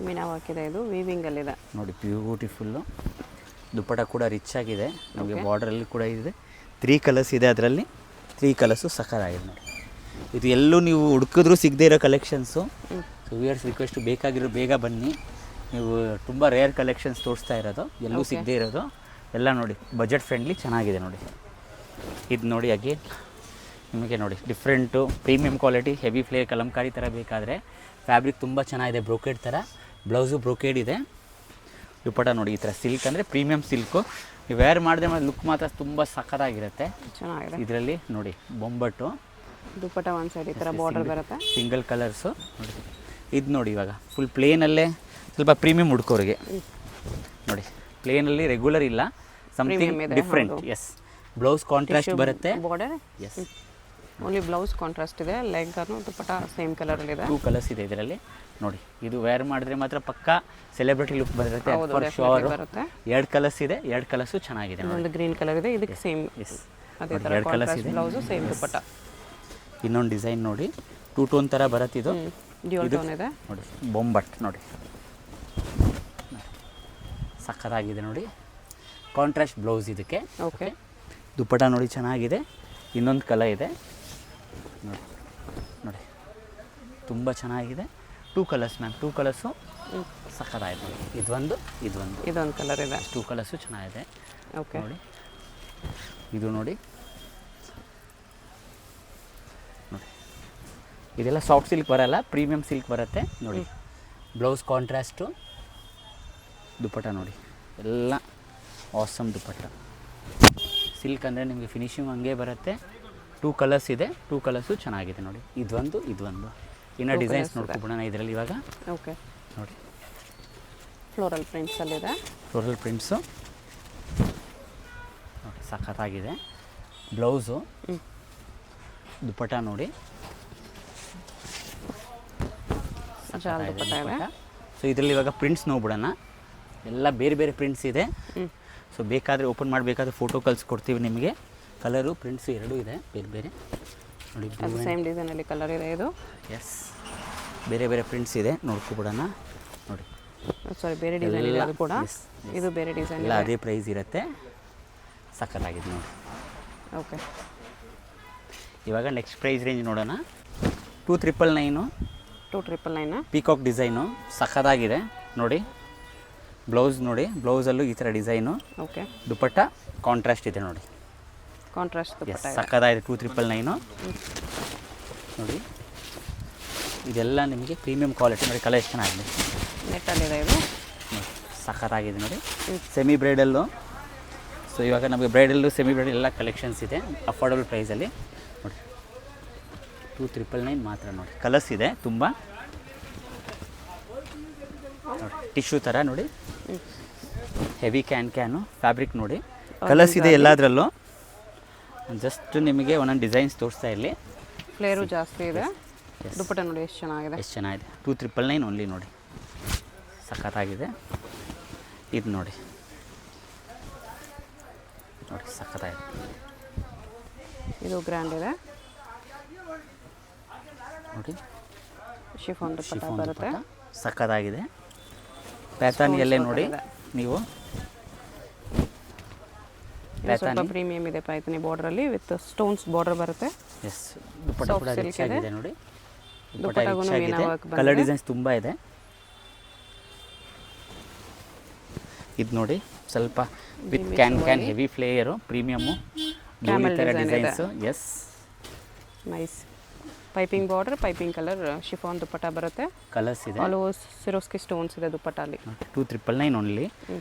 ಮೀನಾ ಹಾಕಿದೆ, ಇದು ವೀವಿಂಗಲ್ಲಿದೆ ನೋಡಿ, ಬ್ಯೂಟಿಫುಲ್ಲು. ದುಪ್ಪಟ್ಟ ಕೂಡ ರಿಚ್ ಆಗಿದೆ ನಮಗೆ, ಬಾರ್ಡರಲ್ಲಿ ಕೂಡ ಇದೆ. 3 ಕಲರ್ಸ್ ಇದೆ, ಅದರಲ್ಲಿ 3 ಕಲರ್ಸು ಸಕ್ಕತ್ತಾಗಿದೆ ನೋಡಿ. ಇದು ಎಲ್ಲೂ ನೀವು ಹುಡುಕಿದ್ರೂ ಸಿಗದೇ ಇರೋ ಕಲೆಕ್ಷನ್ಸು. ಸೊ ವ್ಯೂಯರ್ಸ್ ರಿಕ್ವೆಸ್ಟು, ಬೇಕಾಗಿರೋ ಬೇಗ ಬನ್ನಿ. ನೀವು ತುಂಬ ರೇರ್ ಕಲೆಕ್ಷನ್ಸ್ ತೋರಿಸ್ತಾ ಇರೋದು, ಎಲ್ಲೂ ಸಿಗದೇ ಇರೋದು ಎಲ್ಲ ನೋಡಿ, ಬಜೆಟ್ ಫ್ರೆಂಡ್ಲಿ ಚೆನ್ನಾಗಿದೆ ನೋಡಿ. ಇದು ನೋಡಿ ಅಗೇನ್ ನಿಮಗೆ ನೋಡಿ different premium quality heavy flare Kalamkari ಥರ ಬೇಕಾದರೆ ಫ್ಯಾಬ್ರಿಕ್ ತುಂಬ ಚೆನ್ನಾಗಿದೆ, ಬ್ರೋಕೆಡ್ ಥರ. ಬ್ಲೌಸು ಬ್ರೋಕೆಡ್ ಇದೆ. ದುಪ್ಪಟ್ಟ ನೋಡಿ ಈ ಥರ ಸಿಲ್ಕ್ ಅಂದರೆ ಪ್ರೀಮಿಯಂ ಸಿಲ್ಕು. ನೀವು ವೇರ್ ಮಾಡಿದ್ರೆ ಮತ್ತು ಲುಕ್ ಮಾತ್ರ ತುಂಬ ಸಖತ್ತಾಗಿರುತ್ತೆ, ಚೆನ್ನಾಗಿದೆ. ಇದರಲ್ಲಿ ನೋಡಿ ಬೊಂಬಟ್ಟು ದುಪ್ಪಟ್ಟ ಒಂದು ಸೈಡ್ ಈ ಥರ ಬಾರ್ಡರ್ ಬರುತ್ತೆ, ಸಿಂಗಲ್ ಕಲರ್ಸು ನೋಡಿ. ಇದು ನೋಡಿ ಇವಾಗ ಫುಲ್ ಪ್ಲೇನಲ್ಲೇ ಸ್ವಲ್ಪ ಪ್ರೀಮಿಯಂ ಹುಡ್ಕೋರಿಗೆ ನೋಡಿ, ಪ್ಲೇನಲ್ಲಿ ರೆಗ್ಯುಲರ್ ಇಲ್ಲ, something different. Yes, blouse contrast ಬರುತ್ತೆ. Border yes only blouse contrast ಇದೆ, ಲೆಗ್ಗನ್ನು ದುಪ್ಪಟ್ಟ ಸೇಮ್ ಕಲರಲ್ಲಿದೆ. 2 ಕಲರ್ಸ್ ಇದೆ ಇದರಲ್ಲಿ ನೋಡಿ. ಇದು ವೇರ್ ಮಾಡಿದ್ರೆ ಮಾತ್ರ ಪಕ್ಕಾ ಸೆಲೆಬ್ರಿಟಿ ಲುಕ್ ಬರುತ್ತೆ. ಹೌದು, ಫಾರ್ definitely ಶೋರ್ ಬರುತ್ತೆ. 2 ಕಲರ್ಸ್ ಇದೆ, 2 ಕಲರ್ಸು ಚೆನ್ನಾಗಿದೆ ನೋಡಿ. ಒಂದು ಗ್ರೀನ್ ಕಲರ್ ಇದೆ, ಇದಕ್ಕೆ ಸೇಮ್ ಅದೇ ಥರ 2 ಕಲರ್ಸ್ ಕಾಂಟ್ರಾಸ್ಟ್ ಇದೆ. ಬ್ಲೌಸು ಸೇಮ್ ದುಪ್ಪಟ್ಟ. ಇನ್ನೊಂದು ಡಿಸೈನ್ ನೋಡಿ, 2 ಟೋನ್ ಥರ ಬರುತ್ತೆ ಇದು. ಡ್ಯೂಯಲ್ ಟೋನ್ ಇದೆ ನೋಡಿ, ಬೊಂಬಟ್ ನೋಡಿ, ಸಕ್ಕತ್ತಾಗಿದೆ ನೋಡಿ. ಕಾಂಟ್ರಾಸ್ಟ್ ಬ್ಲೌಸ್ ಇದಕ್ಕೆ. ಓಕೆ. ದುಪ್ಪಟ ನೋಡಿ ಚೆನ್ನಾಗಿದೆ. ಇನ್ನೊಂದು ಕಲರ್ ಇದೆ ನೋಡಿ, ನೋಡಿ ತುಂಬ ಚೆನ್ನಾಗಿದೆ. 2 ಕಲರ್ಸ್ ಮ್ಯಾಮ್, 2 ಕಲರ್ಸು ಸಕ್ಕತ್ತಾಗಿದೆ ನೋಡಿ. ಇದೊಂದು ಕಲರ್ ಇದೆ. 2 ಕಲರ್ಸು ಚೆನ್ನಾಗಿದೆ. ಓಕೆ. ನೋಡಿ ಇದು ನೋಡಿ, ನೋಡಿ ಇದೆಲ್ಲ ಸಾಫ್ಟ್ ಸಿಲ್ಕ್ ಬರಲ್ಲ, ಪ್ರೀಮಿಯಂ ಸಿಲ್ಕ್ ಬರುತ್ತೆ ನೋಡಿ. ಬ್ಲೌಸ್ ಕಾಂಟ್ರಾಸ್ಟು, ದುಪ್ಪಟ ನೋಡಿ ಎಲ್ಲ ಆಸಮ್ ದುಪ್ಪಟ್ಟ. ಸಿಲ್ಕ್ ಅಂದರೆ ನಿಮಗೆ ಫಿನಿಶಿಂಗ್ ಹಂಗೆ ಬರುತ್ತೆ. 2 ಕಲರ್ಸ್ ಇದೆ, 2 ಕಲರ್ಸು ಚೆನ್ನಾಗಿದೆ ನೋಡಿ. ಇದೊಂದು ಇನ್ನು ಡಿಸೈನ್ಸ್ ನೋಡ್ಕೊಬಿಡೋಣ ಇದರಲ್ಲಿ ಇವಾಗ. ಓಕೆ. ನೋಡಿ ಫ್ಲೋರಲ್ ಪ್ರಿಂಟ್ಸಲ್ಲಿದೆ. ಫ್ಲೋರಲ್ ಪ್ರಿಂಟ್ಸು ನೋಡಿ ಸಖತ್ತಾಗಿದೆ. ಬ್ಲೌಸು, ದುಪ್ಪಟ ನೋಡಿ ಜಾಲ್ ದುಪ್ಪಟ್ಟ ಇದೆ. ಸೊ ಇದರಲ್ಲಿ ಇವಾಗ ಪ್ರಿಂಟ್ಸ್ ನೋಡ್ಬಿಡೋಣ. ಎಲ್ಲ ಬೇರೆ ಬೇರೆ ಪ್ರಿಂಟ್ಸ್ ಇದೆ. ಸೊ ಬೇಕಾದರೆ ಓಪನ್ ಮಾಡಬೇಕಾದ್ರೆ ಫೋಟೋ ಕಳಿಸ್ಕೊಡ್ತೀವಿ ನಿಮಗೆ. ಕಲರು ಪ್ರಿಂಟ್ಸು ಎರಡೂ ಇದೆ ಬೇರೆ ಬೇರೆ ನೋಡಿ. ಅದು ಸೇಮ್ ಡಿಸೈನಲ್ಲಿ ಕಲರ್ ಇದೆ ಇದು. ಎಸ್, ಬೇರೆ ಬೇರೆ ಪ್ರಿಂಟ್ಸ್ ಇದೆ, ನೋಡ್ಕೊಬಿಡೋಣ ನೋಡಿ. ಸಾರಿ, ಬೇರೆ ಡಿಸೈನ್ ಇದೆ ಅದು ಕೂಡ. ಇದು ಬೇರೆ ಡಿಸೈನ್ ಎಲ್ಲ ಅದೇ ಪ್ರೈಸ್ ಇರುತ್ತೆ. ಸಖತ್ತಾಗಿದೆ ನೋಡಿ. ಓಕೆ. ಇವಾಗ ನೆಕ್ಸ್ಟ್ ಪ್ರೈಸ್ ರೇಂಜ್ ನೋಡೋಣ. 2,999. 2,999 ಪೀಕಾಕ್ ಡಿಸೈನು ಸಖತ್ತಾಗಿದೆ ನೋಡಿ. ಬ್ಲೌಸ್ ನೋಡಿ, ಬ್ಲೌಸಲ್ಲೂ ಈ ಥರ ಡಿಸೈನು. ಓಕೆ. ದುಪ್ಪಟ್ಟ ಕಾಂಟ್ರಾಸ್ಟ್ ಇದೆ ನೋಡಿ. ಕಾಂಟ್ರಾಸ್ಟ್ ದುಪ್ಪಟ್ಟ ಇದೆ. ಸಖತ್ತಾಗಿದೆ. 2,999 ನೋಡಿ. ಇದೆಲ್ಲ ನಿಮಗೆ ಪ್ರೀಮಿಯಂ ಕ್ವಾಲಿಟಿ ನೋಡಿ. ಕಲರ್ ಎಷ್ಟು ಚೆನ್ನಾಗಿದೆ. ನೆಟ್ಟಲ್ಲಿದೆ ಇದು. ನೋಡಿ ಸಖತ್ತಾಗಿದೆ ನೋಡಿ. ಸೆಮಿ ಬ್ರೈಡಲ್ಲು. ಸೊ ಇವಾಗ ನಮಗೆ ಬ್ರೈಡಲ್ಲು, ಸೆಮಿ ಬ್ರೈಡಲ್ ಎಲ್ಲ ಕಲೆಕ್ಷನ್ಸ್ ಇದೆ ಅಫೋರ್ಡಬಲ್ ಪ್ರೈಸಲ್ಲಿ ನೋಡಿ. 2,999 ಮಾತ್ರ ನೋಡಿ. ಕಲರ್ಸ್ ಇದೆ ತುಂಬ ನೋಡಿ. ಟಿಶ್ಯೂ ಥರ ನೋಡಿ, ಹೆವಿ ಕ್ಯಾನು ಫ್ಯಾಬ್ರಿಕ್ ನೋಡಿ. ಕಲರ್ಸ್ ಇದೆ ಎಲ್ಲದರಲ್ಲೂ. ಜಸ್ಟ್ ನಿಮಗೆ ಒಂದೊಂದು ಡಿಸೈನ್ಸ್ ತೋರಿಸ್ತಾ ಇರಲಿ. ಫ್ಲೇರು ಜಾಸ್ತಿ ಇದೆ. ದುಪ್ಪಟ್ಟ ನೋಡಿ ಎಷ್ಟು ಚೆನ್ನಾಗಿದೆ. 2,999 ಓನ್ಲಿ ನೋಡಿ. ಸಖತ್ತಾಗಿದೆ. ಇದು ನೋಡಿ, ನೋಡಿ ಸಖತ್ತಾಗಿದೆ. ಇದು ಗ್ರ್ಯಾಂಡ್ ಇದೆ ನೋಡಿ. ಶಿಫಾನ್ ದುಪ್ಪಟ್ಟ ಬರುತ್ತೆ. ಸಖತ್ತಾಗಿದೆ. ಪ್ಯಾಟರ್ನ್ ಎಲ್ಲೇ ನೋಡಿ ನೀವು. ಸ್ವಲ್ಪ ಪ್ರೀಮಿಯಂ ಇದೆ ಪೈಥಾನಿ ಬಾರ್ಡರಲ್ಲಿ ವಿತ್ ಸ್ಟೋನ್ಸ್ ಬಾರ್ಡರ್ ಬರುತ್ತೆ. ಎಸ್, ದುಪ್ಪಟ್ಟ ಕೂಡ ರಿಚ್ ಆಗಿದೆ ನೋಡಿ. ದುಪ್ಪಟ್ಟಗೂ ಮೀನಾ ವರ್ಕ್ ಬಂದಿದೆ. ಕಲರ್ ಡಿಸೈನ್ಸ್ ತುಂಬ ಇದೆ. ಇದು ನೋಡಿ, ಸ್ವಲ್ಪ with can heavy flare, premium ಥರ designs. Yes, nice. Piping border, piping colour, chiffon dupatta ಬರುತ್ತೆ. ಕಲರ್ಸ್ ಇದೆ. ಆಲ್ ಓವರ್ ಸಿರೋಸ್ಕಿ ಸ್ಟೋನ್ಸ್ ಇದೆ ದುಪ್ಪಟ್ಟಲ್ಲಿ. 2,999 ಓನ್ಲಿ.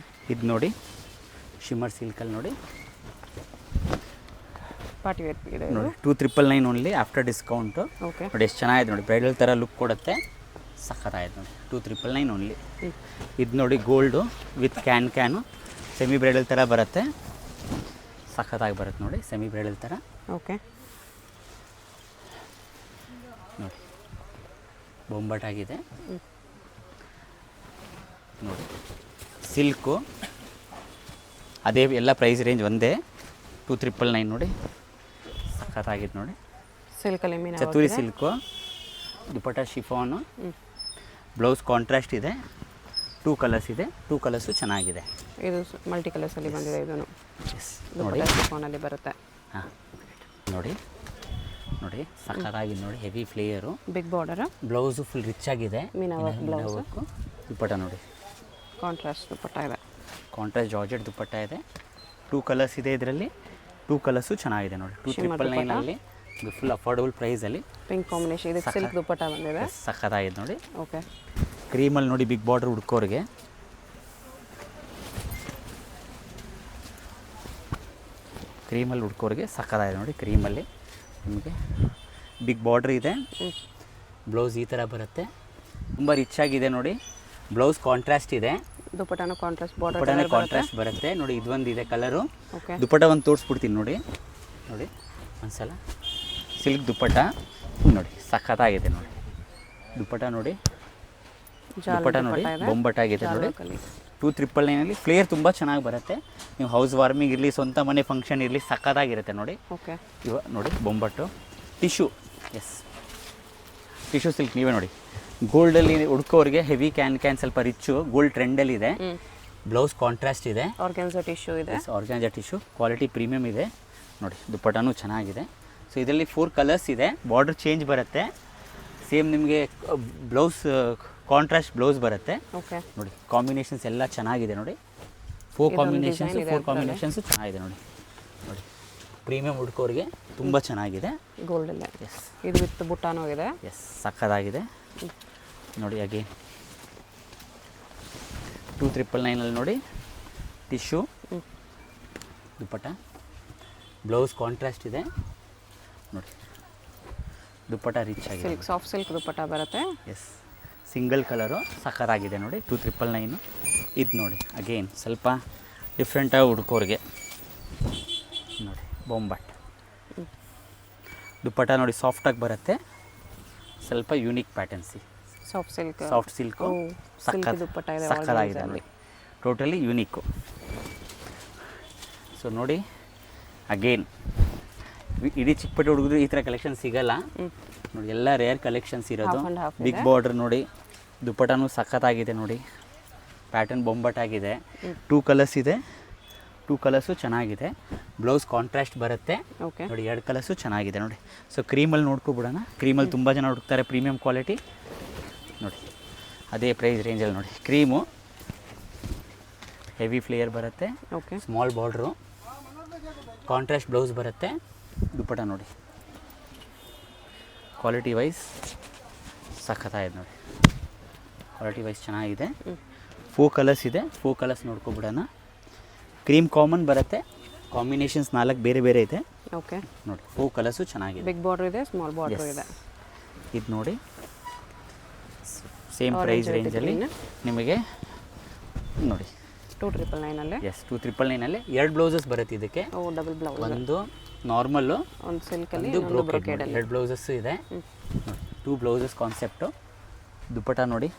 ಇದು ನೋಡಿ, ಶಿಮ್ಮರ್ ಸಿಲ್ಕಲ್ಲಿ ನೋಡಿ. ಪಾರ್ಟಿ ವೇರ್ ಇದೆ ನೋಡಿ. 2,999 ಓನ್ಲಿ ಆಫ್ಟರ್ ಡಿಸ್ಕೌಂಟು. ಓಕೆ. ನೋಡಿ ಎಷ್ಟು ಚೆನ್ನಾಗಿದೆ ನೋಡಿ. ಬ್ರೈಡಲ್ ಥರ ಲುಕ್ ಕೊಡುತ್ತೆ. ಸಖತ್ತಾಗಿದೆ ನೋಡಿ. 2,999 ಓನ್ಲಿ. ಇದು ನೋಡಿ, gold with can semi bridal ಥರ ಬರುತ್ತೆ. ಸಖತ್ತಾಗಿ ಬರುತ್ತೆ ನೋಡಿ, ಸೆಮಿ ಬ್ರೈಡಲ್ ಥರ. ಓಕೆ. ನೋಡಿ, ಬೊಂಬಾಟಾಗಿದೆ ನೋಡಿ. ಸಿಲ್ಕು ಅದೇ ಎಲ್ಲ ಪ್ರೈಸ್ ರೇಂಜ್ ಒಂದೇ. 2,999 ನೋಡಿ. ಸಖತ್ತಾಗಿದೆ ನೋಡಿ. ಸಿಲ್ಕಲ್ಲಿ ಮೀನಾ ಚತುರಿ ಸಿಲ್ಕು, ದುಪ್ಪಟ್ಟ ಶಿಫಾನು, ಬ್ಲೌಸ್ ಕಾಂಟ್ರಾಸ್ಟ್ ಇದೆ. 2 ಕಲರ್ಸ್ ಇದೆ. 2 ಕಲರ್ಸು ಚೆನ್ನಾಗಿದೆ. ಇದು ಮಲ್ಟಿ ಕಲರ್ಸಲ್ಲಿ ಬಂದಿದೆ. ಇದನ್ನು ನೋಡಿ, ದುಪ್ಪಟ್ಟ ಶಿಫಾನಲ್ಲಿ ಬರುತ್ತೆ. ಹಾಂ ನೋಡಿ, ನೋಡಿ ಸಖತ್ತಾಗಿದೆ ನೋಡಿ. Heavy flare, big border, blouse full rich ಆಗಿದೆ. ಮೀನಾ ವರ್ಕ್ ಬ್ಲೌಸ್, ದುಪ್ಪಟ್ಟ ನೋಡಿ. ಕಾಂಟ್ರಾಸ್ಟ್ ದುಪ್ಪಟ್ಟ ಇದೆ. ಕಾಂಟ್ರಾಸ್ಟ್ ಜಾರ್ಜೆಟ್ ದುಪ್ಪಟ್ಟ ಇದೆ. 2 ಕಲರ್ಸ್ ಇದೆ ಇದರಲ್ಲಿ. 2 ಕಲರ್ಸು ಚೆನ್ನಾಗಿದೆ ನೋಡಿ. 2,999 ಫುಲ್ ಅಫೋರ್ಡಬಲ್ ಪ್ರೈಸಲ್ಲಿ. Pink combination. ಇದಕ್ಕೆ ಸಿಲ್ಕ್ ದುಪ್ಪಟ್ಟ ಬಂದಿದೆ. ಸಖತ್ತಾಗಿದೆ ನೋಡಿ. ಓಕೆ. ಕ್ರೀಮಲ್ಲಿ ನೋಡಿ, ಬಿಗ್ ಬಾರ್ಡರ್ ಹುಡ್ಕೋರಿಗೆ. ಕ್ರೀಮಲ್ಲಿ ಹುಡ್ಕೋರಿಗೆ ಸಖತ್ತಾಗಿದೆ ನೋಡಿ. ಕ್ರೀಮಲ್ಲಿ ನಿಮಗೆ ಬಿಗ್ ಬಾರ್ಡ್ರ್ ಇದೆ. ಬ್ಲೌಸ್ ಈ ಥರ ಬರುತ್ತೆ. ತುಂಬ ರಿಚ್ ಆಗಿದೆ ನೋಡಿ. ಬ್ಲೌಸ್ ಕಾಂಟ್ರಾಸ್ಟ್ ಇದೆ. ದುಪ್ಪಟ್ಟನೂ ಕಾಂಟ್ರಾಸ್ಟ್ ಬಾರ್ಡರ್ ದುಪ್ಪಟ್ಟನೇ ಕಾಂಟ್ರಾಸ್ಟ್ ಬರುತ್ತೆ ನೋಡಿ. ಇದೊಂದು ಇದೆ ಕಲರು. ಓಕೆ. ದುಪ್ಪಟ್ಟ ಒಂದು ತೋರಿಸ್ಬಿಡ್ತೀನಿ ನೋಡಿ. ನೋಡಿ ಒಂದ್ಸಲ ಸಿಲ್ಕ್ ದುಪ್ಪಟ್ಟ ನೋಡಿ ಸಖತ್ತಾಗಿದೆ ನೋಡಿ. ದುಪ್ಪಟ್ಟ ನೋಡಿ, ದುಪ್ಪಟ್ಟ ನೋಡಿ ಬೊಂಬಟ್ಟ ಆಗಿದೆ ನೋಡಿ. 2,999 ಫ್ಲೇರ್ ತುಂಬ ಚೆನ್ನಾಗಿ ಬರುತ್ತೆ. ನೀವು ಹೌಸ್ ವಾರ್ಮಿಂಗ್ ಇರಲಿ, ಸ್ವಂತ ಮನೆ ಫಂಕ್ಷನ್ ಇರಲಿ, ಸಖತ್ತಾಗಿರುತ್ತೆ ನೋಡಿ. ಓಕೆ, ನೋಡಿ ಬೊಂಬಟ್ಟು ಟಿಶ್ಯೂ. ಎಸ್, ಟಿಶ್ಯೂ ಸಿಲ್ಕ್ ನೀವೇ ನೋಡಿ. ಗೋಲ್ಡಲ್ಲಿ ಹುಡ್ಕೋರಿಗೆ ಹೆವಿ ಕ್ಯಾನ್ ಸ್ವಲ್ಪ ರಿಚ್ಚು ಗೋಲ್ಡ್ ಟ್ರೆಂಡಲ್ಲಿದೆ. ಬ್ಲೌಸ್ ಕಾಂಟ್ರಾಸ್ಟ್ ಇದೆ. ಆರ್ಗಾನ್ಜಾ ಟಿಶ್ಯೂ ಇದೆ. ಆರ್ಗಾನ್ಜಾ ಟಿಶ್ಯೂ ಕ್ವಾಲಿಟಿ ಪ್ರೀಮಿಯಮ್ ಇದೆ ನೋಡಿ. ದುಪ್ಪಟ್ಟನೂ ಚೆನ್ನಾಗಿದೆ. ಸೊ ಇದರಲ್ಲಿ 4 ಕಲರ್ಸ್ ಇದೆ. ಬಾರ್ಡರ್ ಚೇಂಜ್ ಬರುತ್ತೆ. ಸೇಮ್ ನಿಮಗೆ ಬ್ಲೌಸ್ ಕಾಂಟ್ರಾಸ್ಟ್ ಬ್ಲೌಸ್ ಬರುತ್ತೆ. ಓಕೆ, ನೋಡಿ ಕಾಂಬಿನೇಷನ್ಸ್ ಎಲ್ಲ ಚೆನ್ನಾಗಿದೆ ನೋಡಿ. 4 ಕಾಂಬಿನೇಷನ್ಸು ಚೆನ್ನಾಗಿದೆ ನೋಡಿ. ನೋಡಿ ಪ್ರೀಮಿಯಮ್ ಹುಡ್ಕೋರಿಗೆ ತುಂಬ ಚೆನ್ನಾಗಿದೆ. ಗೋಲ್ಡಲ್ಲೇ. ಎಸ್, ಇದು ವಿತ್ ಬುಟ್ಟಾನೂ ಇದೆ. ಎಸ್, ಸಕ್ಕದಾಗಿದೆ ನೋಡಿ. ಹಾಗೆ 2,999 ನೋಡಿ. ಟಿಶ್ಯೂ ದುಪ್ಪಟ್ಟ, ಬ್ಲೌಸ್ ಕಾಂಟ್ರಾಸ್ಟ್ ಇದೆ ನೋಡಿ. ದುಪ್ಪಟ್ಟ ರಿಚ್ ಆಗಿದೆ. ಸಿಲ್ಕ್, ಸಾಫ್ಟ್ ಸಿಲ್ಕ್ ದುಪ್ಪಟ್ಟ ಬರುತ್ತೆ. ಎಸ್, ಸಿಂಗಲ್ ಕಲರು ಸಕ್ಕತ್ತಾಗಿದೆ ನೋಡಿ. 2,999. ಇದು ನೋಡಿ ಅಗೇನ್ ಸ್ವಲ್ಪ ಡಿಫ್ರೆಂಟಾಗಿ ಹುಡ್ಕೋರಿಗೆ ನೋಡಿ. ಬೊಂಬಟ್ ದುಪ್ಪಟ್ಟ ನೋಡಿ, ಸಾಫ್ಟಾಗಿ ಬರುತ್ತೆ. ಸ್ವಲ್ಪ unique patterns. Soft silk, soft silk dupatta ಇದೆ. ಸಕ್ಕತ್ತಾಗಿದೆ ನೋಡಿ. Totally unique. ಸೊ ನೋಡಿ ಅಗೇನ್ ಇಡೀ ಚಿಕ್ಕಪೇಟೆ ಹುಡುಗರು ಈ ಥರ ಕಲೆಕ್ಷನ್ ಸಿಗಲ್ಲ ನೋಡಿ. ಎಲ್ಲ ರೇರ್ ಕಲೆಕ್ಷನ್ಸ್ ಇರೋದು. ಬಿಗ್ ಬಾರ್ಡರ್ ನೋಡಿ. ದುಪ್ಪಟ್ಟನೂ ಸಖತ್ತಾಗಿದೆ ನೋಡಿ. ಪ್ಯಾಟರ್ನ್ ಬೊಂಬಟ್ಟಾಗಿದೆ. 2 ಕಲರ್ಸ್ ಇದೆ. 2 ಕಲರ್ಸು ಚೆನ್ನಾಗಿದೆ. ಬ್ಲೌಸ್ ಕಾಂಟ್ರಾಸ್ಟ್ ಬರುತ್ತೆ. ಓಕೆ, ನೋಡಿ 2 ಕಲರ್ಸು ಚೆನ್ನಾಗಿದೆ ನೋಡಿ. ಸೊ ಕ್ರೀಮಲ್ಲಿ ನೋಡ್ಕೊಬಿಡೋಣ. ಕ್ರೀಮಲ್ಲಿ ತುಂಬ ಜನ ಹುಡುಕ್ತಾರೆ ಪ್ರೀಮಿಯಂ ಕ್ವಾಲಿಟಿ ನೋಡಿ. ಅದೇ ಪ್ರೈಸ್ ರೇಂಜಲ್ಲಿ ನೋಡಿ. ಕ್ರೀಮು ಹೆವಿ ಫ್ಲೇಯರ್ ಬರುತ್ತೆ. Okay, small border, contrast blouse ಬರುತ್ತೆ. ದುಪ್ಪಟ್ಟ ನೋಡಿ ಕ್ವಾಲಿಟಿ ವೈಸ್ ಸಖತ್ತಾಗಿದೆ ನೋಡಿ. ಕ್ವಾಲಿಟಿ ವೈಸ್ ಚೆನ್ನಾಗಿದೆ. 4 ಕಲರ್ಸ್ ಇದೆ. 4 ಕಲರ್ಸ್ ನೋಡ್ಕೊಬಿಡೋಣ. ಕ್ರೀಮ್ ಕಾಮನ್ ಬರುತ್ತೆ. ಕಾಂಬಿನೇಷನ್ಸ್ 4 ಬೇರೆ ಬೇರೆ ಇದೆ. ಓಕೆ, ನೋಡಿ 4 ಕಲರ್ಸು ಚೆನ್ನಾಗಿದೆ. ಬಿಗ್ ಬಾರ್ಡರ್ ಇದೆ, ಸ್ಮಾಲ್ ಬಾರ್ಡರ್ ಇದೆ. ಇದು ನೋಡಿ ಸೇಮ್ ಪ್ರೈಸ್ ರೇಂಜಲ್ಲಿ ನಿಮಗೆ ನೋಡಿ. 2,999 ಎಸ್, 2,999 2 ಬ್ಲೌಸಸ್ ಬರುತ್ತೆ ಇದಕ್ಕೆ. ಡಬಲ್ ಬ್ಲೌಸ್, ಒಂದು ನಾರ್ಮಲ್ಲು, ಒಂದು ಸಿಲ್ಕಲ್ಲಿ, ಒಂದು ಬ್ರೋಕೆಡ್. 2 ಬ್ಲೌಸಸ್ ಇದೆ. 2 ಬ್ಲೌಸಸ್ ಕಾನ್ಸೆಪ್ಟು. ದುಪ್ಪಟ್ಟ ನೋಡಿ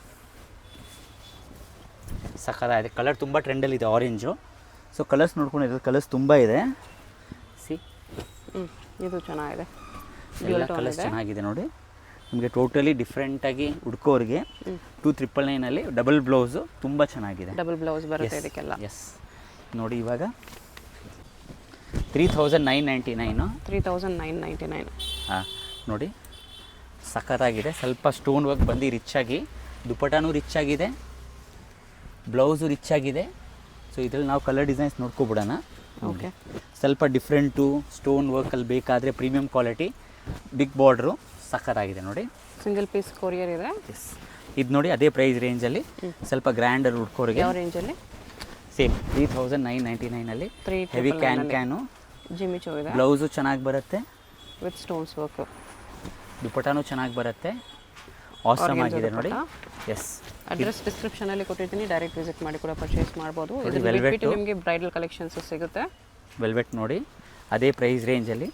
ಸಖತ್ತಾಗಿದೆ. ಕಲರ್ ತುಂಬ ಟ್ರೆಂಡಲ್ಲಿದೆ ಆರೆಂಜು. ಸೊ ಕಲರ್ಸ್ ನೋಡ್ಕೊಂಡಿರೋದು ಕಲರ್ಸ್ ತುಂಬ ಇದೆ. ಸಿ, ಇದು ಚೆನ್ನಾಗಿದೆ. ಎಲ್ಲ ಕಲರ್ಸ್ ಚೆನ್ನಾಗಿದೆ ನೋಡಿ. ನಿಮಗೆ ಟೋಟಲಿ ಡಿಫ್ರೆಂಟಾಗಿ ಹುಡ್ಕೋರಿಗೆ 2,999 ಡಬಲ್ ಬ್ಲೌಸು ತುಂಬ ಚೆನ್ನಾಗಿದೆ. ಡಬಲ್ ಬ್ಲೌಸ್ ಬರುತ್ತೆ ಇದಕ್ಕೆಲ್ಲ. ಎಸ್, ನೋಡಿ ಇವಾಗ 3,999. 3,999. ಹಾಂ ನೋಡಿ ಸಖತ್ತಾಗಿದೆ. ಸ್ವಲ್ಪ ಸ್ಟೋನ್ ವರ್ಕ್ ಬಂದು ರಿಚ್ ಆಗಿ. ದುಪ್ಪಟ್ಟನೂ ರಿಚ್ ಆಗಿದೆ, ಬ್ಲೌಸು ರಿಚ್ ಆಗಿದೆ. ಸೊ ಇದರಲ್ಲಿ ನಾವು ಕಲರ್ ಡಿಸೈನ್ಸ್ ನೋಡ್ಕೊಬಿಡೋಣ. ಓಕೆ, ಸ್ವಲ್ಪ ಡಿಫ್ರೆಂಟು ಸ್ಟೋನ್ ವರ್ಕಲ್ಲಿ ಬೇಕಾದರೆ ಪ್ರೀಮಿಯಂ ಕ್ವಾಲಿಟಿ. ಬಿಗ್ ಬಾರ್ಡ್ರು ಸಖತ್ತಾಗಿದೆ ನೋಡಿ. ಸಿಂಗಲ್ ಪೀಸ್ ಕೊರಿಯರ್ ಇದೆ. ಎಸ್, ಇದು ನೋಡಿ ಅದೇ ಪ್ರೈಸ್ ರೇಂಜಲ್ಲಿ ಸ್ವಲ್ಪ ಗ್ರ್ಯಾಂಡರ್ ಹುಡ್ಕೋರಿಗೆ. ಯಾವ ರೇಂಜಲ್ಲಿ? Same 3,999 heavy can. ಜಿಮಿಚೋ ಇದೆ. ಬ್ಲೌಸು ಚೆನ್ನಾಗಿ ಬರುತ್ತೆ ವಿತ್ ಸ್ಟೋನ್ಸ್ ವರ್ಕ್. ದುಪ್ಪಟ್ಟನೂ ಚೆನ್ನಾಗಿ ಬರುತ್ತೆ. ಆಸಮ್ ಆಗಿದೆ ನೋಡಿ. ಎಸ್, ಅಡ್ರೆಸ್ ಡಿಸ್ಕ್ರಿಪ್ಷನಲ್ಲಿ ಕೊಟ್ಟಿರ್ತೀನಿ. ಡೈರೆಕ್ಟ್ ವಿಸಿಟ್ ಮಾಡಿ ಕೂಡ ಪರ್ಚೇಸ್ ಮಾಡ್ಬೋದು. ಇದು ಇದು velvet ಬಿಟ್ಟು ನಿಮಗೆ ಬ್ರೈಡಲ್ ಕಲೆಕ್ಷನ್ಸ್ ಸಿಗುತ್ತೆ. ವೆಲ್ವೆಟ್ ನೋಡಿ ಅದೇ ಪ್ರೈಸ್ ರೇಂಜಲ್ಲಿ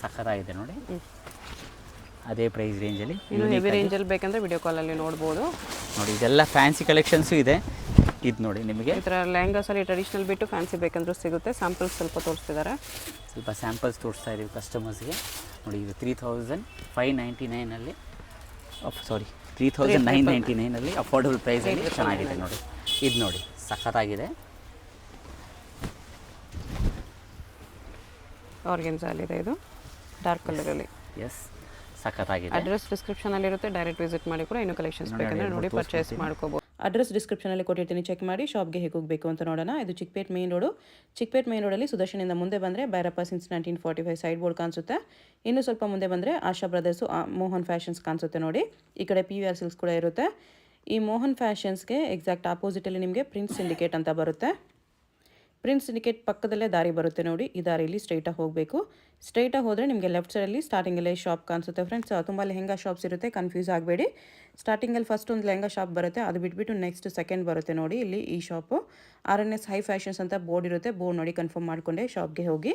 ಸಖತ್ತಾಗಿದೆ ನೋಡಿ. ಅದೇ ಪ್ರೈಸ್ ರೇಂಜಲ್ಲಿ ಇನ್ನು ಹೆವಿ ರೇಂಜಲ್ಲಿ ಬೇಕಂದರೆ ವಿಡಿಯೋ ಕಾಲಲ್ಲಿ ನೋಡ್ಬೋದು ನೋಡಿ. ಇದೆಲ್ಲ ಫ್ಯಾನ್ಸಿ ಕಲೆಕ್ಷನ್ಸು ಇದೆ. ಇದು ನೋಡಿ ನಿಮಗೆ ಈ ಥರ ಲೆಹಂಗಾಸಲ್ಲಿ ಟ್ರೆಡಿಷ್ನಲ್ ಬಿಟ್ಟು ಫ್ಯಾನ್ಸಿ ಬೇಕಂದ್ರೂ ಸಿಗುತ್ತೆ. ಸ್ಯಾಂಪಲ್ಸ್ ಸ್ವಲ್ಪ ತೋರಿಸ್ತಿದ್ದಾರೆ. ಸ್ವಲ್ಪ ಸ್ಯಾಂಪಲ್ಸ್ ತೋರಿಸ್ತಾ ಇದ್ದೀವಿ ಕಸ್ಟಮರ್ಸ್ಗೆ ನೋಡಿ. ಇದು 3,599 ಸಾರಿ 3,999 ಅಫೋರ್ಡಬಲ್ ಪ್ರೈಸಲ್ಲಿ ಚೆನ್ನಾಗಿದೆ ನೋಡಿ. ಇದು ನೋಡಿ ಸಖತ್ತಾಗಿದೆ. ಆರ್ಗೆನ್ಜಾಲಿದೆ ಇದು ಡಾರ್ಕ್ ಕಲರಲ್ಲಿ. ಎಸ್, ಸಖತ್ತಾಗಿದೆ. ಅಡ್ರೆಸ್ ಡಿಸ್ಕ್ರಿಪ್ಷನಲ್ಲಿ ಇರುತ್ತೆ. ಡೈರೆಕ್ಟ್ ವಿಸಿಟ್ ಮಾಡಿ ಕೂಡ ಇನ್ನೂ ಕಲೆಕ್ಷನ್ಸ್ ಬೇಕಂದ್ರೆ ನೋಡಿ ಪರ್ಚೇಸ್ ಮಾಡ್ಕೋಬೋದು. ಅಡ್ರೆಸ್ ಡಿಸ್ಕ್ರಿಪ್ಷನಲ್ಲಿ ಕೊಟ್ಟಿರ್ತೀನಿ, ಚೆಕ್ ಮಾಡಿ. ಶಾಪ್ಗೆ ಹೇಗೆ ಹೋಗಬೇಕು ಅಂತ ನೋಡೋಣ. ಇದು Chickpet main road. Chickpet main ರೋಡಲ್ಲಿ ಸುದರ್ಶನಿಂದ ಮುಂದೆ ಬಂದರೆ ಭೈರಪ್ಪ ಸಿನ್ಸ್ 1945 ಸೈಡ್ ಬೋರ್ಡ್ ಕಾಣಿಸುತ್ತೆ. ಇನ್ನು ಸ್ವಲ್ಪ ಮುಂದೆ ಬಂದರೆ ಆಶಾ ಬ್ರದರ್ಸು, ಮೋಹನ್ ಫ್ಯಾಷನ್ಸ್ ಕಾಣಿಸುತ್ತೆ ನೋಡಿ. ಈ ಕಡೆ PVR ಸಿಲ್ಕ್ಸ್ ಕೂಡ ಇರುತ್ತೆ. ಈ ಮೋಹನ್ ಫ್ಯಾಷನ್ಸ್ಗೆ ಎಕ್ಸಾಕ್ಟ್ ಆಪೋಸಿಟಲ್ಲಿ ನಿಮಗೆ ಪ್ರಿನ್ಸ್ ಸಿಂಡಿಕೇಟ್ ಅಂತ ಬರುತ್ತೆ. ಪ್ರಿನ್ಸ್ ಸಿಂಡಿಕೇಟ್ ಪಕ್ಕದಲ್ಲೇ ದಾರಿ ಬರುತ್ತೆ ನೋಡಿ. ಈ ದಾರಿಯಲ್ಲಿ ಸ್ಟ್ರೈಟಾಗಿ ಹೋಗಬೇಕು. ಸ್ಟ್ರೈಟಾಗಿ ಹೋದರೆ ನಿಮಗೆ ಲೆಫ್ಟ್ ಸೈಡಲ್ಲಿ ಸ್ಟಾರ್ಟಿಂಗಲ್ಲೇ ಶಾಪ್ ಕಾಣಿಸುತ್ತೆ ಫ್ರೆಂಡ್ಸ್. ತುಂಬ ಲೆಹಂಗಾ ಶಾಪ್ಸ್ ಇರುತ್ತೆ, ಕನ್ಫ್ಯೂಸ್ ಆಗಬೇಡಿ. ಸ್ಟಾರ್ಟಿಂಗಲ್ಲಿ ಫಸ್ಟ್ ಒಂದು ಲೆಹಂಗಾ ಶಾಪ್ ಬರುತ್ತೆ, ಅದು ಬಿಟ್ಬಿಟ್ಟು ನೆಕ್ಸ್ಟ್ ಸೆಕೆಂಡ್ ಬರುತ್ತೆ ನೋಡಿ. ಇಲ್ಲಿ ಈ ಶಾಪು RNS ಹೈ ಫ್ಯಾಷನ್ಸ್ ಅಂತ ಬೋರ್ಡ್ ಇರುತ್ತೆ. ಬೋರ್ಡ್ ನೋಡಿ ಕನ್ಫರ್ಮ್ ಮಾಡಿಕೊಂಡೆ ಶಾಪ್ಗೆ ಹೋಗಿ.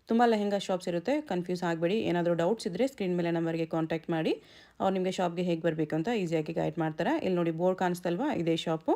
ತುಂಬ ಲೆಹೆಂಗಾ ಶಾಪ್ಸ್ ಇರುತ್ತೆ, ಕನ್ಫ್ಯೂಸ್ ಆಗಬೇಡಿ. ಏನಾದರೂ ಡೌಟ್ಸ್ ಇದ್ದರೆ ಸ್ಕ್ರೀನ್ ಮೇಲೆ ನಂಬರ್ಗೆ ಕಾಂಟ್ಯಾಕ್ಟ್ ಮಾಡಿ. ಅವ್ರು ನಿಮಗೆ ಶಾಪ್ಗೆ ಹೇಗೆ ಬರಬೇಕು ಅಂತ ಈಸಿಯಾಗಿ ಗೈಡ್ ಮಾಡ್ತಾರೆ. ಇಲ್ಲಿ ನೋಡಿ ಬೋರ್ಡ್ ಕಾಣಿಸ್ತಲ್ವಾ, ಇದೇ ಶಾಪು.